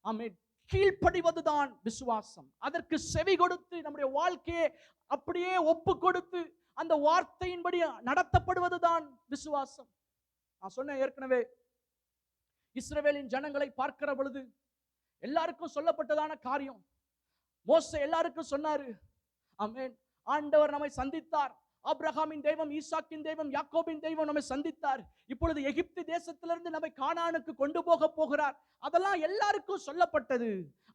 ஆமென் கீழ்ப்படிவதுதான் விசுவாசம். அதற்கு செவி கொடுத்து நம்முடைய வாழ்க்கையை அப்படியே ஒப்பு கொடுத்து அந்த வார்த்தையின்படி நடத்தப்படுவதுதான் விசுவாசம். நான் சொன்னேன் ஏற்கனவே, இஸ்ரவேலின் ஜனங்களை பார்க்கிற பொழுது எல்லாருக்கும் சொல்லப்பட்டதான காரியம். மோசே எல்லாருக்கும் சொன்னாரு, ஆமென், ஆண்டவர் நம்மை சந்தித்தார், ஆபிரகாமின் தெய்வம், ஈசாக்கின் தெய்வம், யாக்கோபின் தெய்வம் நம்மை சந்தித்தார், இப்பொழுது எகிப்து தேசத்திலிருந்து நம்மை கானானுக்கு கொண்டு போக போகிறார். அதெல்லாம் எல்லாருக்கும் சொல்லப்பட்டது.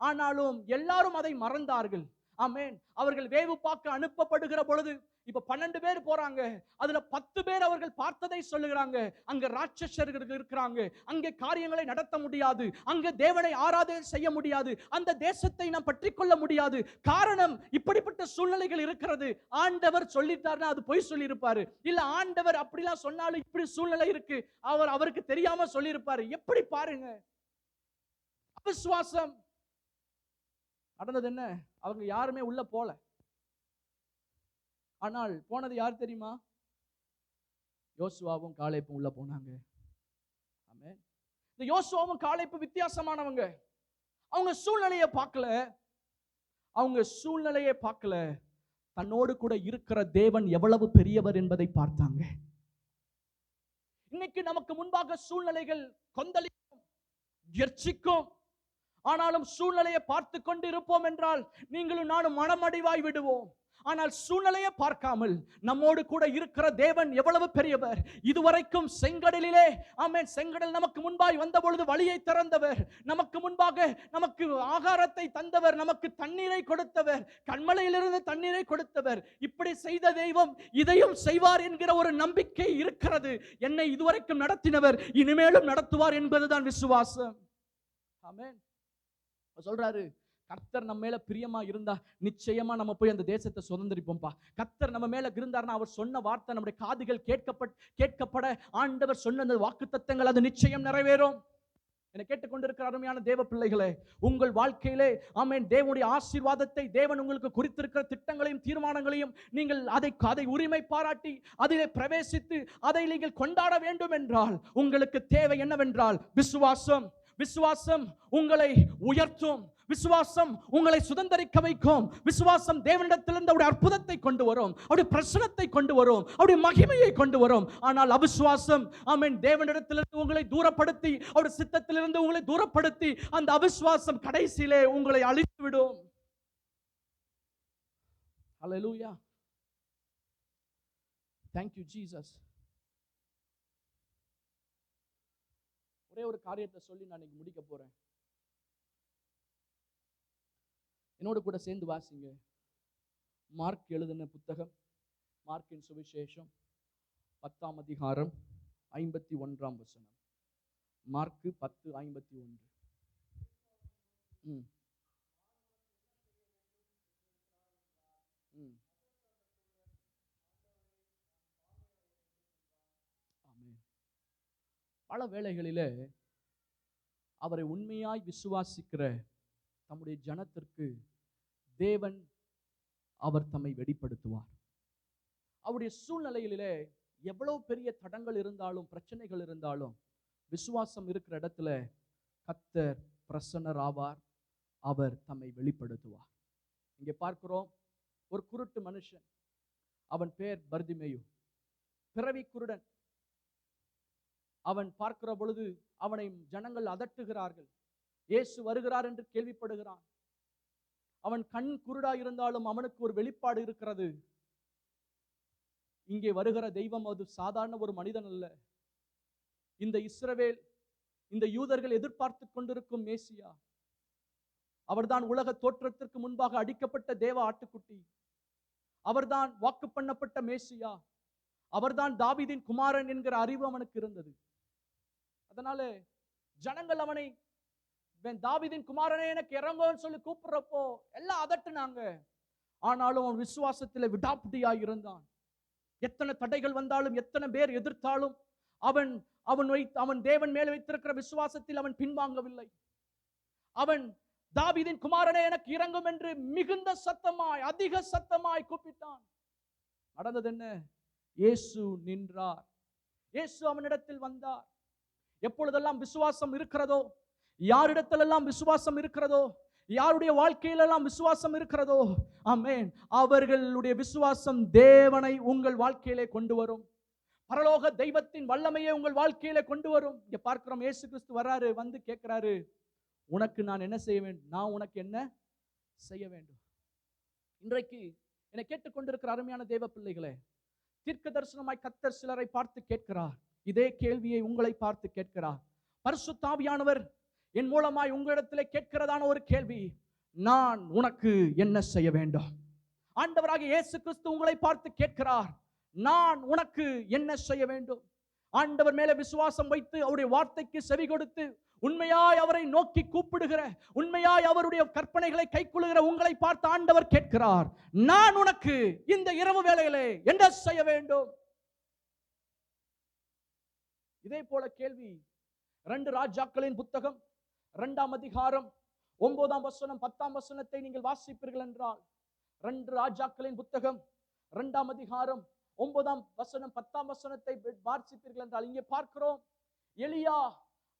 ஆனாலும் எல்லாரும் அதை மறந்தார்கள். ஆமென். அவர்கள் வேவு பார்க்க அனுப்பப்படுகிற பொழுது இப்ப 12 பேர் போறாங்க, அதுல 10 பேர் அவர்கள் பார்த்ததை சொல்லுகிறாங்க. அங்க ராட்சசர்கள் இருக்கிறாங்க, அங்கே காரியங்களை நடத்த முடியாது, அங்க தேவனை ஆராதனை செய்ய முடியாது, அந்த தேசத்தை நாம் பற்றிக்கொள்ள முடியாது. காரணம், இப்படிப்பட்ட சூழ்நிலைகள் இருக்கிறது. ஆண்டவர் சொல்லிட்டாருன்னா அது பொய் சொல்லி இருப்பாரு, இல்ல ஆண்டவர் அப்படிலாம் சொன்னாலும் இப்படி சூழ்நிலை இருக்கு, அவருக்கு தெரியாம சொல்லி இருப்பாரு. எப்படி பாருங்க, அவிசுவாசம். நடந்தது என்ன? அவங்க யாருமே உள்ள போல. ஆனால் போனது யார் தெரியுமா? யோசுவாவும் காலேப்பும் உள்ள போனாங்க. ஆமென். இந்த யோசுவாவும் காலேப்பும் வித்தியாசமானவங்க. அவங்க சூழ்நிலையை பார்க்கல, அவங்க சூழ்நிலையை பார்க்கல, தன்னோடு கூட இருக்கிற தேவன் எவ்வளவு பெரியவர் என்பதை பார்த்தாங்க. இன்னைக்கு நமக்கு முன்பாக சூழ்நிலைகள் கொந்தளிக்கும், கர்ஜிக்கும். ஆனாலும் சூழ்நிலையை பார்த்து கொண்டு இருப்போம் என்றால் நீங்களும் நானும் மனமடிவாய் விடுவோம். ஆனால் சூழ்நிலையை பார்க்காமல் நம்மோடு கூட இருக்கிற தேவன் எவ்வளவு பெரியவர். இதுவரைக்கும் செங்கடலிலே, ஆமென், செங்கடல் நமக்கு முன்பாய் வந்த பொழுது வழியை திறந்தவர், நமக்கு முன்பாக நமக்கு ஆகாரத்தை தந்தவர், நமக்கு தண்ணீரை கொடுத்தவர், கண்மலையிலிருந்து தண்ணீரை கொடுத்தவர். இப்படி செய்த தெய்வம் இதையும் செய்வார் என்கிற ஒரு நம்பிக்கை இருக்கிறது. என்னை இதுவரைக்கும் நடத்தினவர் இனிமேலும் நடத்துவார் என்பதுதான் விசுவாசம். ஆமென். சொல்றாரு, கர்த்தர் நம்ம மேல பிரியமா இருந்தா நிச்சயமா நம்ம போய் அந்த தேசத்தை சுதந்திரிப்போம்பா. கர்த்தர் நம்ம மேல இருந்தார்னா அவர் சொன்ன வார்த்தை நம்முடைய காதுகள் கேட்கப்பட ஆண்டவர் சொன்ன அந்த வாக்குத்தத்தங்கள் அது நிச்சயம் நிறைவேறும். என்னை கேட்டுக்கொண்டிருக்கிற அருமையான தேவ பிள்ளைகளே, உங்கள் வாழ்க்கையிலே, ஆமென், தேவனுடைய ஆசீர்வாதத்தை, தேவன் உங்களுக்கு குறித்திருக்கிற திட்டங்களையும் தீர்மானங்களையும் நீங்கள் அதை உரிமை பாராட்டி அதிலே பிரவேசித்து அதை நீங்கள் கொண்டாட வேண்டும் என்றால் உங்களுக்கு தேவை என்னவென்றால் விசுவாசம். விசுவாசம் உங்களை உயர்த்தும், விசுவாசம் உங்களை சுதந்தரிக்க வைக்கும், விசுவாசம் தேவனிடத்திலிருந்து அவருடைய அற்புதத்தை கொண்டு வரும், அவருடைய பிரசன்னத்தை கொண்டு வரும், அவருடைய மகிமையை கொண்டு வரும். ஆனால் அவிசுவாசம், ஆமென், தேவனிடத்திலிருந்து உங்களை தூரப்படுத்தி, அவருடைய சித்தத்திலிருந்து உங்களை தூரப்படுத்தி, அந்த அவிசுவாசம் கடைசியிலே உங்களை அழித்து விடும். ஹல்லேலூயா. Thank you Jesus. ஒரே ஒரு காரியத்தை சொல்லி நான் இன்னைக்கு முடிக்க போறேன். என்னோடு கூட சேர்ந்து வாசிங்க. மார்க் எழுதின புத்தகம், மார்க்கின் சுவிசேஷம் 10ஆம் அதிகாரம் 51ஆம் வசனம். மார்க் 10:51. பல வேளைகளிலே அவரை உண்மையாய் விசுவாசிக்கிற தம்முடைய ஜனத்திற்கு தேவன் அவர் தம்மை வெளிப்படுத்துவார். அவருடைய சூழ்நிலைகளிலே எவ்வளவு பெரிய தடங்கள் இருந்தாலும், பிரச்சனைகள் இருந்தாலும், விசுவாசம் இருக்கிற இடத்துல கர்த்தர் பிரசன்னர் ஆவார், அவர் தம்மை வெளிப்படுத்துவார். இங்கே பார்க்கிறோம், ஒரு குருட்டு மனுஷன், அவன் பேர் பர்திமேயு, பிறவி குருடன். அவன் பார்க்கிற பொழுது அவனை ஜனங்கள் அதட்டுகிறார்கள். இயேசு வருகிறார் என்று கேள்விப்படுகிறான். அவன் கண் குருடா இருந்தாலும் அவனுக்கு ஒரு வெளிப்பாடு இருக்கிறது. இங்கே வருகிற தெய்வம் அது சாதாரண ஒரு மனிதன் அல்ல. இந்த இஸ்ரவேல், இந்த யூதர்கள் எதிர்பார்த்து கொண்டிருக்கும் மேசியா, அவர்தான் உலக தோற்றத்திற்கு முன்பாக அடிக்கப்பட்ட தேவ ஆட்டுக்குட்டி, அவர்தான் வாக்கு பண்ணப்பட்ட மேசியா, அவர்தான் தாவீதின் குமாரன் என்கிற அறிவு அவனுக்கு இருந்தது. அதனால ஜனங்கள் அவனை தாவீதின் குமாரனே எனக்கு இறங்குன்னு சொல்லி கூப்பிடுறப்போ எல்லாம் அதட்டுனாங்க. ஆனாலும் அவன் விசுவாசத்தில் விடாப்பிடியாய் இருந்தான். எத்தனை தடைகள் வந்தாலும், எத்தனை பேர் எதிர்த்தாலும் அவன் தேவன் மேல் வைத்திருக்கிற விசுவாசத்தில் அவன் பின்வாங்கவில்லை. அவன் தாவீதின் குமாரனே எனக்கு இறங்கும் என்று மிகுந்த சத்தமாய், அதிக சத்தமாய் கூப்பிட்டான். நடந்தது என்ன? இயேசு நின்றார். இயேசு அவனிடத்தில் வந்தார். எப்பொழுதெல்லாம் விசுவாசம் இருக்கிறதோ, யாரிடத்திலெல்லாம் விசுவாசம் இருக்கிறதோ, யாருடைய வாழ்க்கையிலெல்லாம் விசுவாசம் இருக்கிறதோ, ஆமென், அவர்களுடைய விசுவாசம் தேவனை உங்கள் வாழ்க்கையிலே கொண்டு வரும். பரலோக தெய்வத்தின் வல்லமையை உங்கள் வாழ்க்கையிலே கொண்டு வரும். இங்க பார்க்கிறோம், இயேசு கிறிஸ்து வராரு, வந்து கேட்கிறாரு, உனக்கு நான் என்ன செய்ய வேண்டும்? நான் உனக்கு என்ன செய்ய வேண்டும்? இன்றைக்கு என்னை கேட்டுக்கொண்டிருக்கிற அருமையான தேவ பிள்ளைகளே, தீர்க்க தரிசனமாய் கர்த்தர் சிலரை பார்த்து கேட்கிறார். இதே கேள்வியை உங்களை பார்த்து கேட்கிறார். பரிசுத்த ஆவியானவர் என் மூலமாய் உங்களிடத்திலே கேட்கிறதான ஒரு கேள்வி, நான் உனக்கு என்ன செய்ய வேண்டும்? ஆண்டவராகிய இயேசு கிறிஸ்து உங்களை பார்த்து கேட்கிறார், நான் உனக்கு என்ன செய்ய வேண்டும்? ஆண்டவர் மேல விசுவாசம் வைத்து அவருடைய வார்த்தைக்கு செவி கொடுத்து உண்மையாய் அவரை நோக்கி கூப்பிடுகிற, உண்மையாய் அவருடைய கற்பனைகளை கைக்கொள்ளுகிற உங்களை பார்த்து ஆண்டவர் கேட்கிறார், நான் உனக்கு இந்த இரவு வேளையிலே என்ன செய்ய வேண்டும்? இதே போல கேள்வி 2 ராஜாக்களின் புத்தகம் 2ஆம் அதிகாரம் 9ஆம் வசனம் 10ஆம் வசனத்தை நீங்கள் வாசிப்பீர்கள் என்றால், 2 ராஜாக்களின் புத்தகம் 2ஆம் அதிகாரம் 9ஆம் வசனம் 10ஆம் வசனத்தை வாசிப்பீர்கள் என்றால் இங்கே பார்க்கிறோம், எலியா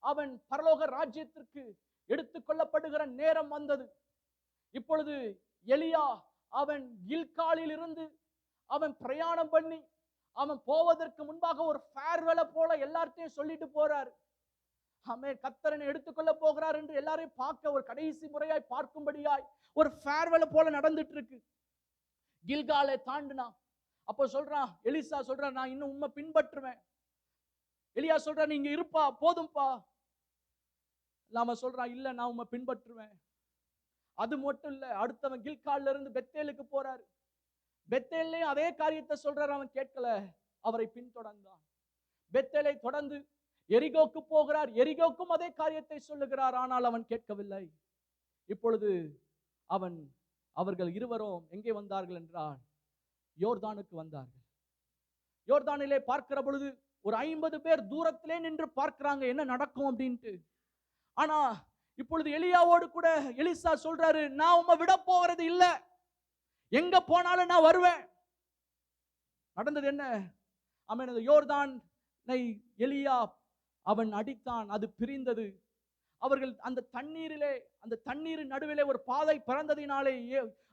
அவன் பரலோக ராஜ்யத்திற்கு எடுத்துக் கொள்ளப்படுகிற நேரம் வந்தது. இப்பொழுது எலியா அவன் கில்காலில் இருந்து அவன் பிரயாணம் பண்ணி அவன் போவதற்கு முன்பாக ஒரு ஃபேர்வெல போல எல்லார்ட்டையும் சொல்லிட்டு போறார். ஆமென். கர்த்தரனை எடுத்துக்கொள்ள போகிறார் என்று எல்லாரையும் பார்க்க ஒரு கடைசி முறையாய் பார்க்கும்படியாய் ஒரு ஃபேர்வெல போல நடந்துட்டு இருக்கு. கில்காலை தாண்டினா அப்போ சொல்றான், எலிசா சொல்றான், நான் இன்னும் உண்மை பின்பற்றுவேன். எலியா சொல்றான், நீங்க இருப்பா போதும்பா. நாம சொல்றான், இல்ல நான் உண்மை பின்பற்றுவேன். அது மட்டும் இல்ல, அடுத்தவன் கில்கால்ல இருந்து பெத்தேலுக்கு போறாரு. பெத்தேல்லையும் அதே காரியத்தை சொல்றாரு, அவன் கேட்கல, அவரை பின்தொடர்ந்தான். பெத்தேலை தொடர்ந்து எரிகோக்கு போகிறார். எரிகோக்கும் அதே காரியத்தை சொல்லுகிறார், ஆனால் அவன் கேட்கவில்லை. இப்பொழுது அவர்கள் இருவரும் எங்கே வந்தார்கள் என்றால் யோர்தானுக்கு வந்தார்கள். யோர்தானிலே பார்க்கிற பொழுது ஒரு 50 பேர் தூரத்திலே நின்று பார்க்கிறாங்க என்ன நடக்கும் அப்படின்ட்டு. ஆனா இப்பொழுது எலியாவோடு கூட எலிசா சொல்றாரு, நான் உம்மை விட போறது இல்ல, எங்க போனாலும் நான் வருவேன். நடந்தது என்ன? ஆமென். யோர்தானை எலியா அவன் அடித்தான், அது பிரிந்தது. அவர்கள் அந்த தண்ணீரிலே, அந்த தண்ணீரின் நடுவிலே ஒரு பாதை பிறந்ததினாலே,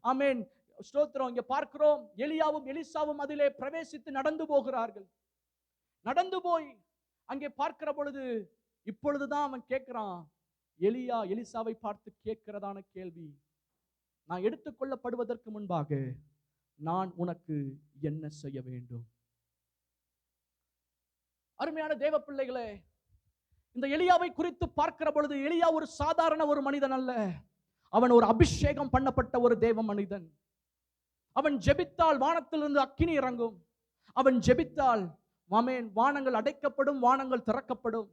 ஆமென், ஸ்தோத்திரம். இங்க பார்க்கிறோம், எலியாவும் எலிசாவும் அதிலே பிரவேசித்து நடந்து போகிறார்கள். நடந்து போய் அங்கே பார்க்கிற பொழுது இப்பொழுதுதான் அவன் கேட்கிறான், எலியா எலிசாவை பார்த்து கேட்கிறதான கேள்வி, நான் எடுத்துக்கொள்ளப்படுவதற்கு முன்பாக நான் உனக்கு என்ன செய்ய வேண்டும்? அருமையான தேவ பிள்ளைகளே, இந்த எலியாவை குறித்து பார்க்கிற பொழுது எலியா ஒரு சாதாரண ஒரு மனிதன் அல்ல, அவன் ஒரு அபிஷேகம் பண்ணப்பட்ட ஒரு தேவ மனிதன். அவன் ஜெபித்தால் வானத்திலிருந்து அக்கினி இறங்கும். அவன் ஜெபித்தால் ஆமென் வானங்கள் அடைக்கப்படும், வானங்கள் திறக்கப்படும்.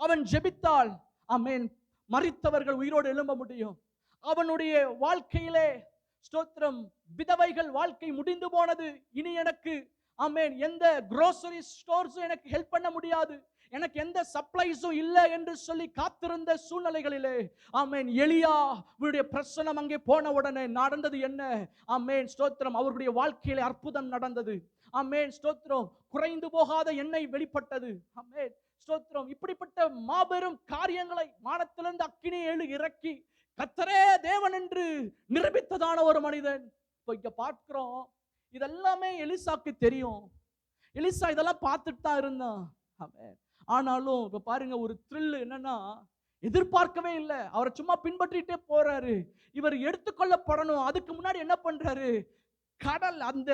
அவன் ஜெபித்தால் ஆமென் மரித்தவர்கள் உயிரோடு எழும்ப முடியும். அவனுடைய வாழ்க்கையிலே ஸ்தோத்திரம், விதவைகள் வாழ்க்கை முடிந்து போனது, இனி எனக்கு ஆமென் எந்த grocery ஸ்டோர்ஸும் எனக்கு ஹெல்ப் பண்ண முடியாது, எனக்கு எந்த சப்ளைஸும் இல்லை என்று சொல்லி காத்திருந்த சூழ்நிலைகளிலே ஆமென் எலியாவுடைய பிரசன்னம் அங்கே போன உடனே நடந்தது என்ன? ஆமென் ஸ்தோத்திரம், அவருடைய வாழ்க்கையிலே அற்புதம் நடந்தது. ஆமென் ஸ்தோத்திரம், குறைந்து போகாத எண்ணெய் வெளிப்பட்டது. ஆமென் ஸ்தோத்திரம், இப்படிப்பட்ட மாபெரும் காரியங்களை வானத்திலிருந்து அக்கினி இறக்கி கர்த்தரே தேவன் என்று நிரூபித்ததான ஒரு மனிதன். இப்போ இங்க பார்க்கிறோம், இதெல்லாமே எலிசாக்கு தெரியும். எலிசா இதெல்லாம் பார்த்துட்டு தான் இருந்தான். ஆமென். ஆனாலும் இப்ப பாருங்க, ஒரு த்ரில் என்னன்னா, எதிர்பார்க்கவே இல்லை, அவரை சும்மா பின்பற்றிட்டே போறாரு. இவர் எடுத்துக்கொள்ளப்படணும். அதுக்கு முன்னாடி என்ன பண்றாரு? கடல் அந்த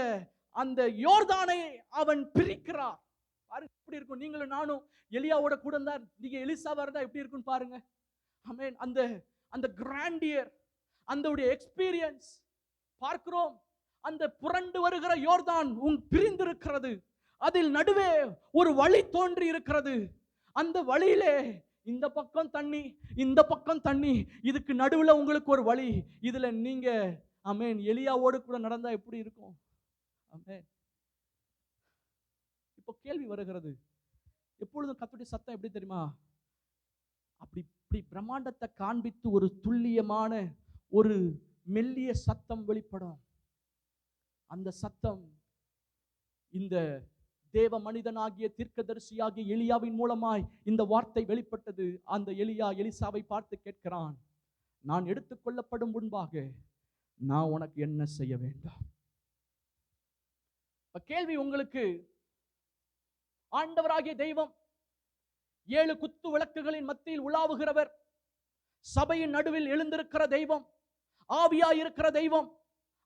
அந்த யோர்தானை அவன் பிரிக்கிறார். பாருங்க எப்படி இருக்கும். நீங்களும் நானும் எலியாவோட கூட இருந்தா, நீங்க எலிசாவா இருந்தா எப்படி இருக்குன்னு பாருங்க. ஆமென். அந்த அந்த கிராண்டியர், அந்த எக்ஸ்பீரியன்ஸ் பார்க்கிறோம். அந்த புரண்டு வருகிற யோர்தான் பிரிந்திருக்கிறது. அதில் நடுவே ஒரு வழி தோன்றி இருக்கிறது. அந்த வழியிலே இந்த பக்கம் தண்ணி, இந்த பக்கம் தண்ணி, இதுக்கு நடுவில் உங்களுக்கு ஒரு வழி. இதுல நீங்க ஆமென் எலியாவோடு கூட நடந்தா எப்படி இருக்கும்? ஆமென். இப்போ கேள்வி வருகிறது, எப்பொழுதும் கர்த்தருடைய சத்தம் எப்படி தெரியுமா? அப்படி பிரம்மாண்டத்தை காண்பித்து ஒரு துல்லியமான ஒரு மெல்லிய சத்தம் வெளிப்படும். அந்த சத்தம் இந்த தேவ மனிதனாகிய தீர்க்கதரிசியாகிய எலியாவின் மூலமாய் இந்த வார்த்தை வெளிப்பட்டது. அந்த எலியா எலிசாவை பார்த்து கேட்கிறான், நான் எடுத்துக்கொள்ளப்படும் முன்பாக நான் உனக்கு என்ன செய்ய வேண்டும்? கேள்வி உங்களுக்கு, ஆண்டவராகிய தெய்வம் 7 குத்து விளக்குகளின் மத்தியில் உலாவுகிறவர், சபையின் நடுவில் எழுந்திருக்கிற தெய்வம், ஆவியாயிருக்கிற தெய்வம்,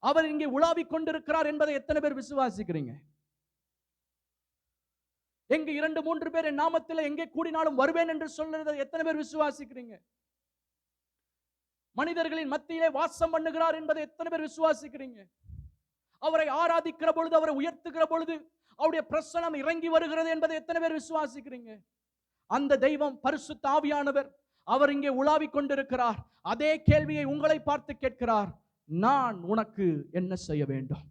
அவர் இங்கே உலாவிக் கொண்டிருக்கிறார் என்பதை எத்தனை பேர் விசுவாசிக்கிறீங்க? எங்க 2-3 பேர் என் நாமத்தில் எங்கே கூடினாலும் வருவேன் என்று சொல்றதை எத்தனை பேர் விசுவாசிக்கிறீங்க? மனிதர்களின் மத்தியிலே வாசம் பண்ணுகிறார் என்பதை எத்தனை பேர் விசுவாசிக்கிறீங்க? அவரை ஆராதிக்கிற பொழுது, அவரை உயர்த்துகிற பொழுது அவருடைய பிரசன்னம் இறங்கி வருகிறது என்பதை எத்தனை பேர் விசுவாசிக்கிறீங்க? அந்த தெய்வம் பரிசுத்த ஆவியானவர், அவர் இங்கே உலாவிக் கொண்டிருக்கிறார். அதே கேள்வியை உங்களை பார்த்து கேட்கிறார், நான் உனக்கு என்ன செய்ய வேண்டும்?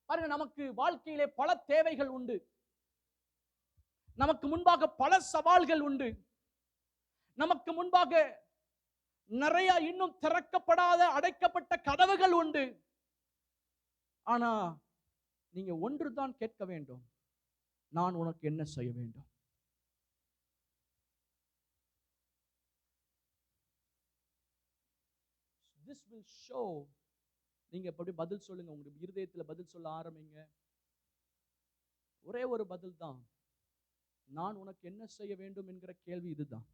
பாருங்க, நமக்கு வாழ்க்கையிலே பல தேவைகள் உண்டு. நமக்கு முன்பாக பல சவால்கள் உண்டு. நமக்கு முன்பாக நிறைய இன்னும் திறக்கப்படாத அடைக்கப்பட்ட கதவுகள் உண்டு. ஆனா நீங்க ஒன்றுதான் கேட்க வேண்டும், நான் உனக்கு என்ன செய்ய வேண்டும்? This will show. நீங்க எப்படி பதில் சொல்லுங்க, உங்க இருதயத்துல பதில் சொல்ல ஆரம்பிங்க. ஒரே ஒரு பதில் தான், நான் உனக்கு என்ன செய்ய வேண்டும் என்கிற கேள்வி இதுதான்.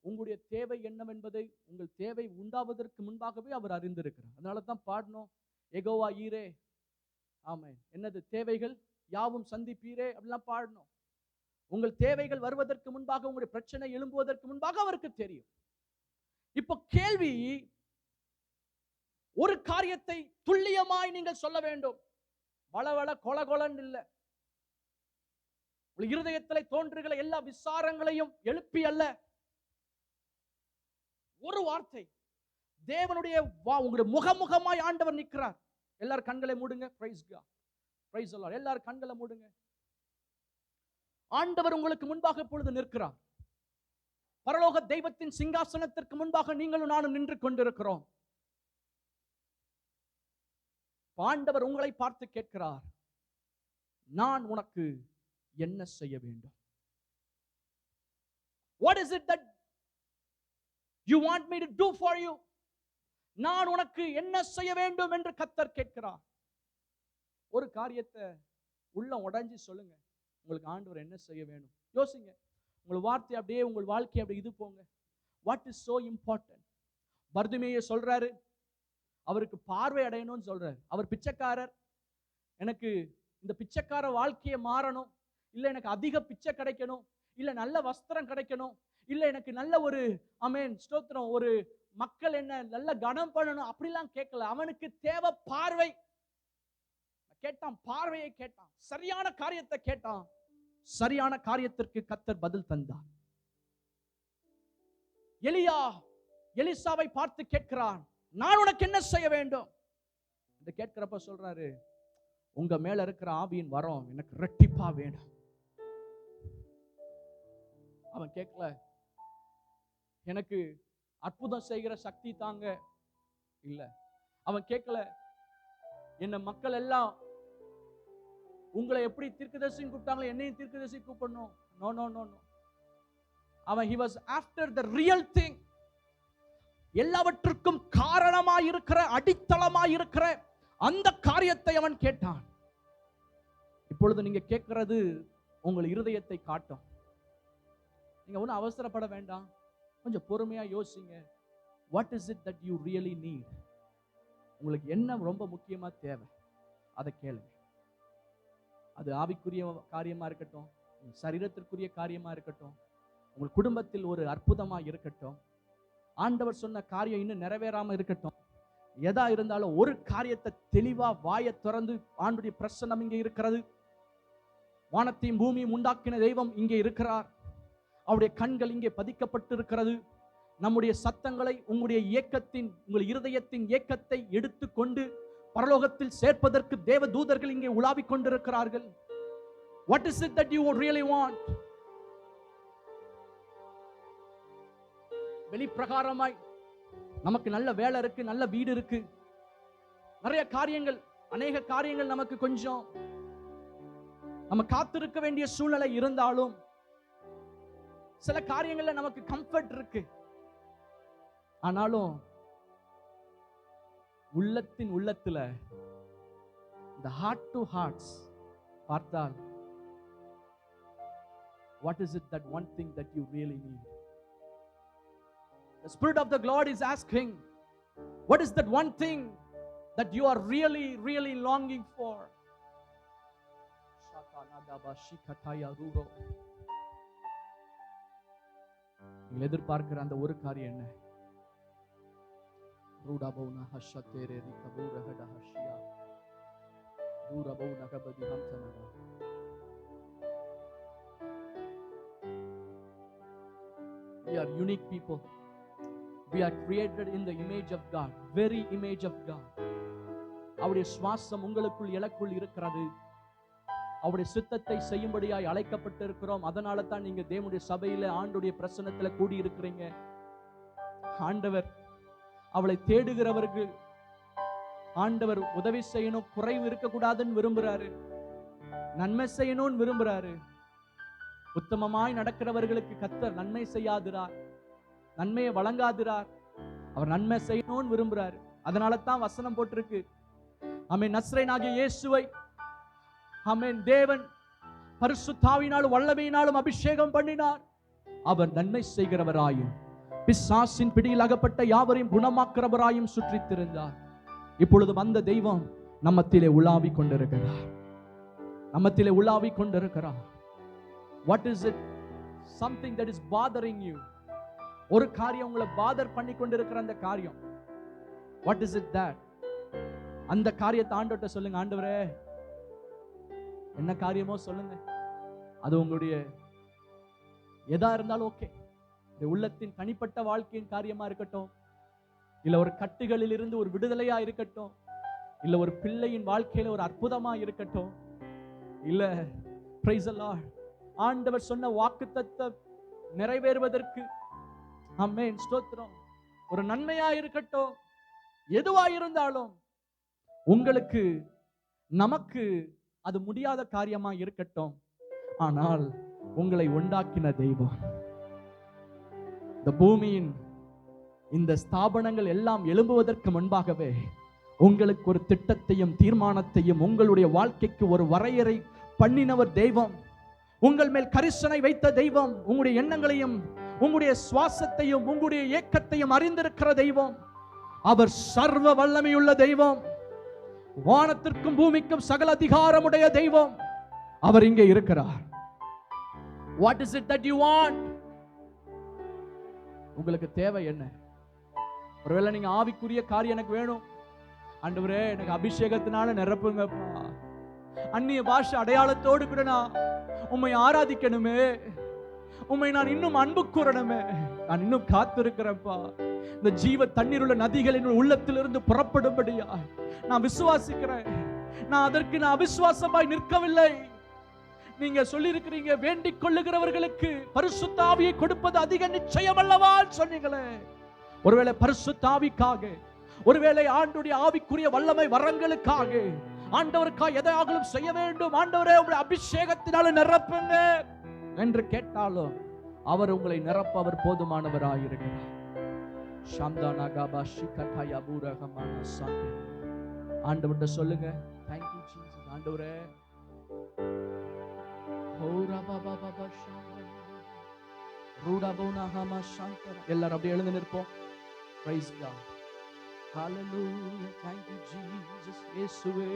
உங்களுடைய தேவை என்னவென்பதை உங்கள் தேவை உண்டாவதற்கு முன்பாகவே அவர் அறிந்திருக்கிறார். அதனால தான் பாடணும், யெகோவா ஈரே. ஆமென். என்னது? தேவைகள் யாவும் சந்திப்பீரே அப்படிலாம் பாடணும். உங்கள் தேவைகள் வருவதற்கு முன்பாக, உங்களுடைய பிரச்சனை எழும்புவதற்கு முன்பாக அவருக்கு தெரியும். இப்போ கேள்வி, ஒரு காரியத்தை துல்லியமாய் நீங்கள் சொல்ல வேண்டும். வளவள கொலகொலன்னு இல்ல. இருதயத்தில் தோன்றுகிற எல்லா விசாரங்களையும் எழுப்பி அல்ல, ஒரு வார்த்தை தேவனுடைய உங்களுடைய முகமுகமாய் ஆண்டவர் நிற்கிறார். எல்லாரும் கண்களை மூடுங்க. Praise God, praise the Lord. எல்லாரும் கண்களை மூடுங்க. ஆண்டவர் உங்களுக்கு முன்பாக இப்பொழுது நிற்கிறார். பரலோக தெய்வத்தின் சிங்காசனத்திற்கு முன்பாக நீங்களும் நானும் நின்று கொண்டிருக்கிறோம். ஆண்டவர் உங்களை பார்த்து கேட்கிறார், நான் உனக்கு என்ன செய்ய வேண்டும்? What is it that you want me to do for you? நான் உனக்கு என்ன செய்ய வேண்டும் என்று கர்த்தர் கேட்கிறார். ஒரு காரியத்தை உள்ள உடைஞ்சு சொல்லுங்க, உங்களுக்கு ஆண்டவர் என்ன செய்ய வேண்டும் யோசிங்க. உங்கள் வார்த்தை அப்படியே, உங்கள் வாழ்க்கை அப்படியே இது போங்க. What is so important? Bartimaeus சொல்றாரு, அவருக்கு பார்வை அடையணும்னு சொல்றாரு. அவர் பிச்சைக்காரர். எனக்கு இந்த பிச்சைக்கார வாழ்க்கையை மாறணும், இல்ல எனக்கு அதிக பிச்சை கிடைக்கணும், இல்ல நல்ல வஸ்திரம் கிடைக்கணும், இல்ல எனக்கு நல்ல ஒரு ஸ்தோத்திரம், ஒரு மக்கள் என்ன நல்ல கனம் பண்ணணும் அப்படிலாம் கேட்கல. அவனுக்கு தேவை பார்வை. கேட்டான், பார்வையை கேட்டான், சரியான காரியத்தை கேட்டான். சரியான காரியத்திற்கு கர்த்தர் பதில் தந்தார். எலியா எலிசாவை பார்த்து கேட்கிறான், நான் உனக்கு என்ன செய்ய வேண்டும் என்று கேட்கிறப்ப சொல்றாரு, உங்க மேல இருக்கிற ஆவியின் வரம் எனக்கு இரட்டிப்பா வேணும். அவன் கேட்கல, எனக்கு அற்புதம் செய்கிற சக்தி தாங்க இல்ல. அவன் கேட்கல, என்ன மக்கள் எல்லாம் உங்களை எப்படி தீர்க்கதரிசின்னு கூப்பிட்டாங்களோ என்னையும் தீர்க்கதரிசி கூப்பிடணும். No no no no. அவன் he was after the real thing. எல்லாவற்றுக்கும் காரணமாய் இருக்கிற, அடித்தளமாய் இருக்கிற அந்த காரியத்தை அவன் கேட்டான். இப்பொழுது நீங்க கேட்கிறது உங்கள் இருதயத்தை காட்டும். நீங்க ஒன்றும் அவசரப்பட வேண்டாம், கொஞ்சம் பொறுமையா யோசிங்க. What is it that you really need? உங்களுக்கு என்ன ரொம்ப முக்கியமா தேவை, அதை கேளுங்க. அது ஆவிக்குரிய காரியமா இருக்கட்டும், சரீரத்திற்குரிய காரியமா இருக்கட்டும், உங்கள் குடும்பத்தில் ஒரு அற்புதமா இருக்கட்டும், ஆண்டவர் சொன்ன காரியம் இன்னும் நிறைவேறாம இருக்கட்டும், எதா இருந்தாலும் ஒரு காரியத்தை தெளிவா வாயை திறந்து, ஆண்டுடைய பிரசன்னம் இங்கே இருக்கிறது, வானத்தையும் பூமியும் உண்டாக்கின தெய்வம் இங்கே இருக்கிறார், அவருடைய கண்கள் இங்கே பதிக்கப்பட்டு இருக்கிறது. நம்முடைய சத்தங்களை, உங்களுடைய இயக்கத்தின், உங்கள் இருதயத்தின் இயக்கத்தை எடுத்துக்கொண்டு பரலோகத்தில் சேர்ப்பதற்கு தேவ தூதர்கள் இங்கே உலாவிக் கொண்டிருக்கிறார்கள். What is it that you really want? வெளிப்பிரகாரமாய் நமக்கு நல்ல வேலை இருக்கு, நல்ல வீடு இருக்கு, நிறைய காரியங்கள், அநேக காரியங்கள் நமக்கு கொஞ்சம் நம்ம காத்திருக்க வேண்டிய சூழ்நிலை இருந்தாலும், சில காரியங்கள்ல நமக்கு கம்ஃபர்ட் இருக்கு. ஆனாலும் உள்ளத்தின் உள்ளத்துல, the heart to hearts பார்த்தால், what is it that one thing that you really need? The Spirit of the Lord is asking, what is that one thing that you are really, really longing for? நீங்கள் எதிர்பார்க்கிற அந்த ஒரு காரியம் என்ன? ரூடாபௌனா ஹஷதேரே ரிகபூரஹட ஹஷியா ரூராபௌனா கபதி ஹம்சனகா. We are unique people. We are created in the image of God, very image of God. அவருடைய சுவாசம் உங்களுக்குள் எனக்குள் இருக்கிறது. அவருடைய சித்தத்தை செய்யும்படியாய் அழைக்கப்பட்டு இருக்கிறோம். அதனால தான் நீங்க தேவனுடைய சபையில, ஆண்டுடைய பிரசன்னத்துல கூடி இருக்கிறீங்க. ஆண்டவர் அவளை தேடுகிறவர்கள் ஆண்டவர் உதவி செய்யணும், குறைவு இருக்கக்கூடாதுன்னு விரும்புறாரு, நன்மை செய்யணும்னு விரும்புறாரு. உத்தமமாய் நடக்கிறவர்களுக்கு கர்த்தர் நன்மை செய்யாதிரார், நன்மையை வழங்காதிரார். அவர் நன்மை செய்யணும்னு விரும்புறாரு. அதனால தான் வசனம் போட்டிருக்கு, ஆமென், நஸ்ரேயனாகிய இயேசுவை ஆமென் தேவன் பரிசுத்தாவினாலும் வல்லமையினாலும் அபிஷேகம் பண்ணினார். அவர் நன்மை செய்கிறவராயும் பிசாசின் பிடியில் அகப்பட்ட யாவரையும் குணமாக்குறவராயும் சுற்றித் திரிந்தார். இப்பொழுது அந்த தெய்வம் நம்மத்திலே உலாவிக் கொண்டிருக்கிறார், நம்மத்திலே உலாவிக் கொண்டிருக்கிறார். What is it? Something that is bothering you. ஒரு காரியம் உங்களை பாதர் பண்ணி கொண்டிருக்கிற அந்த காரியம், வாட் இஸ் இட் தட்? அந்த காரியத்தை ஆண்டவர்கிட்ட சொல்லுங்க. ஆண்டவரே, என்ன காரியமோ சொல்லுங்க. அது உங்களுடைய எதா இருந்தாலும் ஓகே. உள்ளத்தின் தனிப்பட்ட வாழ்க்கையின் காரியமா இருக்கட்டும், இல்ல ஒரு கட்டுகளில் இருந்து ஒரு விடுதலையா இருக்கட்டும், இல்ல ஒரு பிள்ளையின் வாழ்க்கையில ஒரு அற்புதமா இருக்கட்டும், இல்ல பிரைஸ் தி லார்ட் ஆண்டவர் சொன்ன வாக்குத்தத்தம் நிறைவேறுவதற்கு ஆமென் ஸ்தோத்திரம், ஒரு நன்மையா இருக்கட்டும், எதுவா இருந்தாலும் உங்களுக்கு நமக்கு அது முடியாத காரியமா இருக்கட்டும், ஆனால் உங்களை உண்டாக்கின தெய்வம், இந்த பூமியின் இந்த ஸ்தாபனங்கள் எல்லாம் எழும்புவதற்கு முன்பாகவே உங்களுக்கு ஒரு திட்டத்தையும் தீர்மானத்தையும் உங்களுடைய வாழ்க்கைக்கு ஒரு வரையறை பண்ணினவர் தெய்வம். உங்கள் மேல் கரிசனை வைத்த தெய்வம், உங்களுடைய எண்ணங்களையும் உங்களுடைய சுவாசத்தையும் உங்களுடைய ஏக்கத்தையும் அறிந்திருக்கிற தெய்வம். அவர் சர்வ வல்லமையுள்ள தெய்வம், வானத்திற்கும் பூமிக்கும் சகல அதிகாரமுடைய தெய்வம். அவர் இங்கே இருக்கிறார். What is it that you want? உங்களுக்கு தேவை என்ன? ஒருவேளை நீங்க ஆவிக்குரிய காரியம் எனக்கு வேணும், ஆண்டவரே எனக்கு அபிஷேகத்தினால நிரப்புங்கப்பா, அந்நிய பாஷை அடையாளத்தோடு கூட நான் உம்மை ஆராதிக்கணுமே, உம்மை நான் இன்னும் அன்பு கூறணுமே, நான் இன்னும் காத்திருக்கிறேன்ப்பா. இந்த ஜீவ தண்ணீருள்ள நதிகள் என்னுடைய உள்ளத்திலிருந்து புறப்படும்படியா நான் விசுவாசிக்கிறேன். நான் அதற்கு அவிசுவாசமாய் நிற்கவில்லை. நீங்க சொல்லி இருக்கிறீங்க, வேண்டிக் கொள்ளுகிறவர்களுக்கு பரிசுத்த ஆவியை கொடுப்பது அதிக நிச்சயம் அல்லவா சொன்னீங்களே. ஒருவேளை பரிசுத்த ஆவிக்காக, ஒருவேளை ஆண்டுடைய ஆவிக்குரிய வல்லமை வரங்களுக்காக ஆண்டவருக்காக எதையாகலும் செய்ய வேண்டும், ஆண்டவரே உங்களுடைய அபிஷேகத்தினால நிரப்புங்க என்று கேட்டாலும் அவர் உங்களை நிரப்ப அவர் போதுமானவராக இருக்கிறார். ஆண்டவர்கிட்ட சொல்லுங்க, thank you Jesus. ஆண்டவரே, எல்லாரும் அப்படியே எழுந்து நிற்போம். Praise God. Hallelujah. Thank you Jesus. இயேசுவே.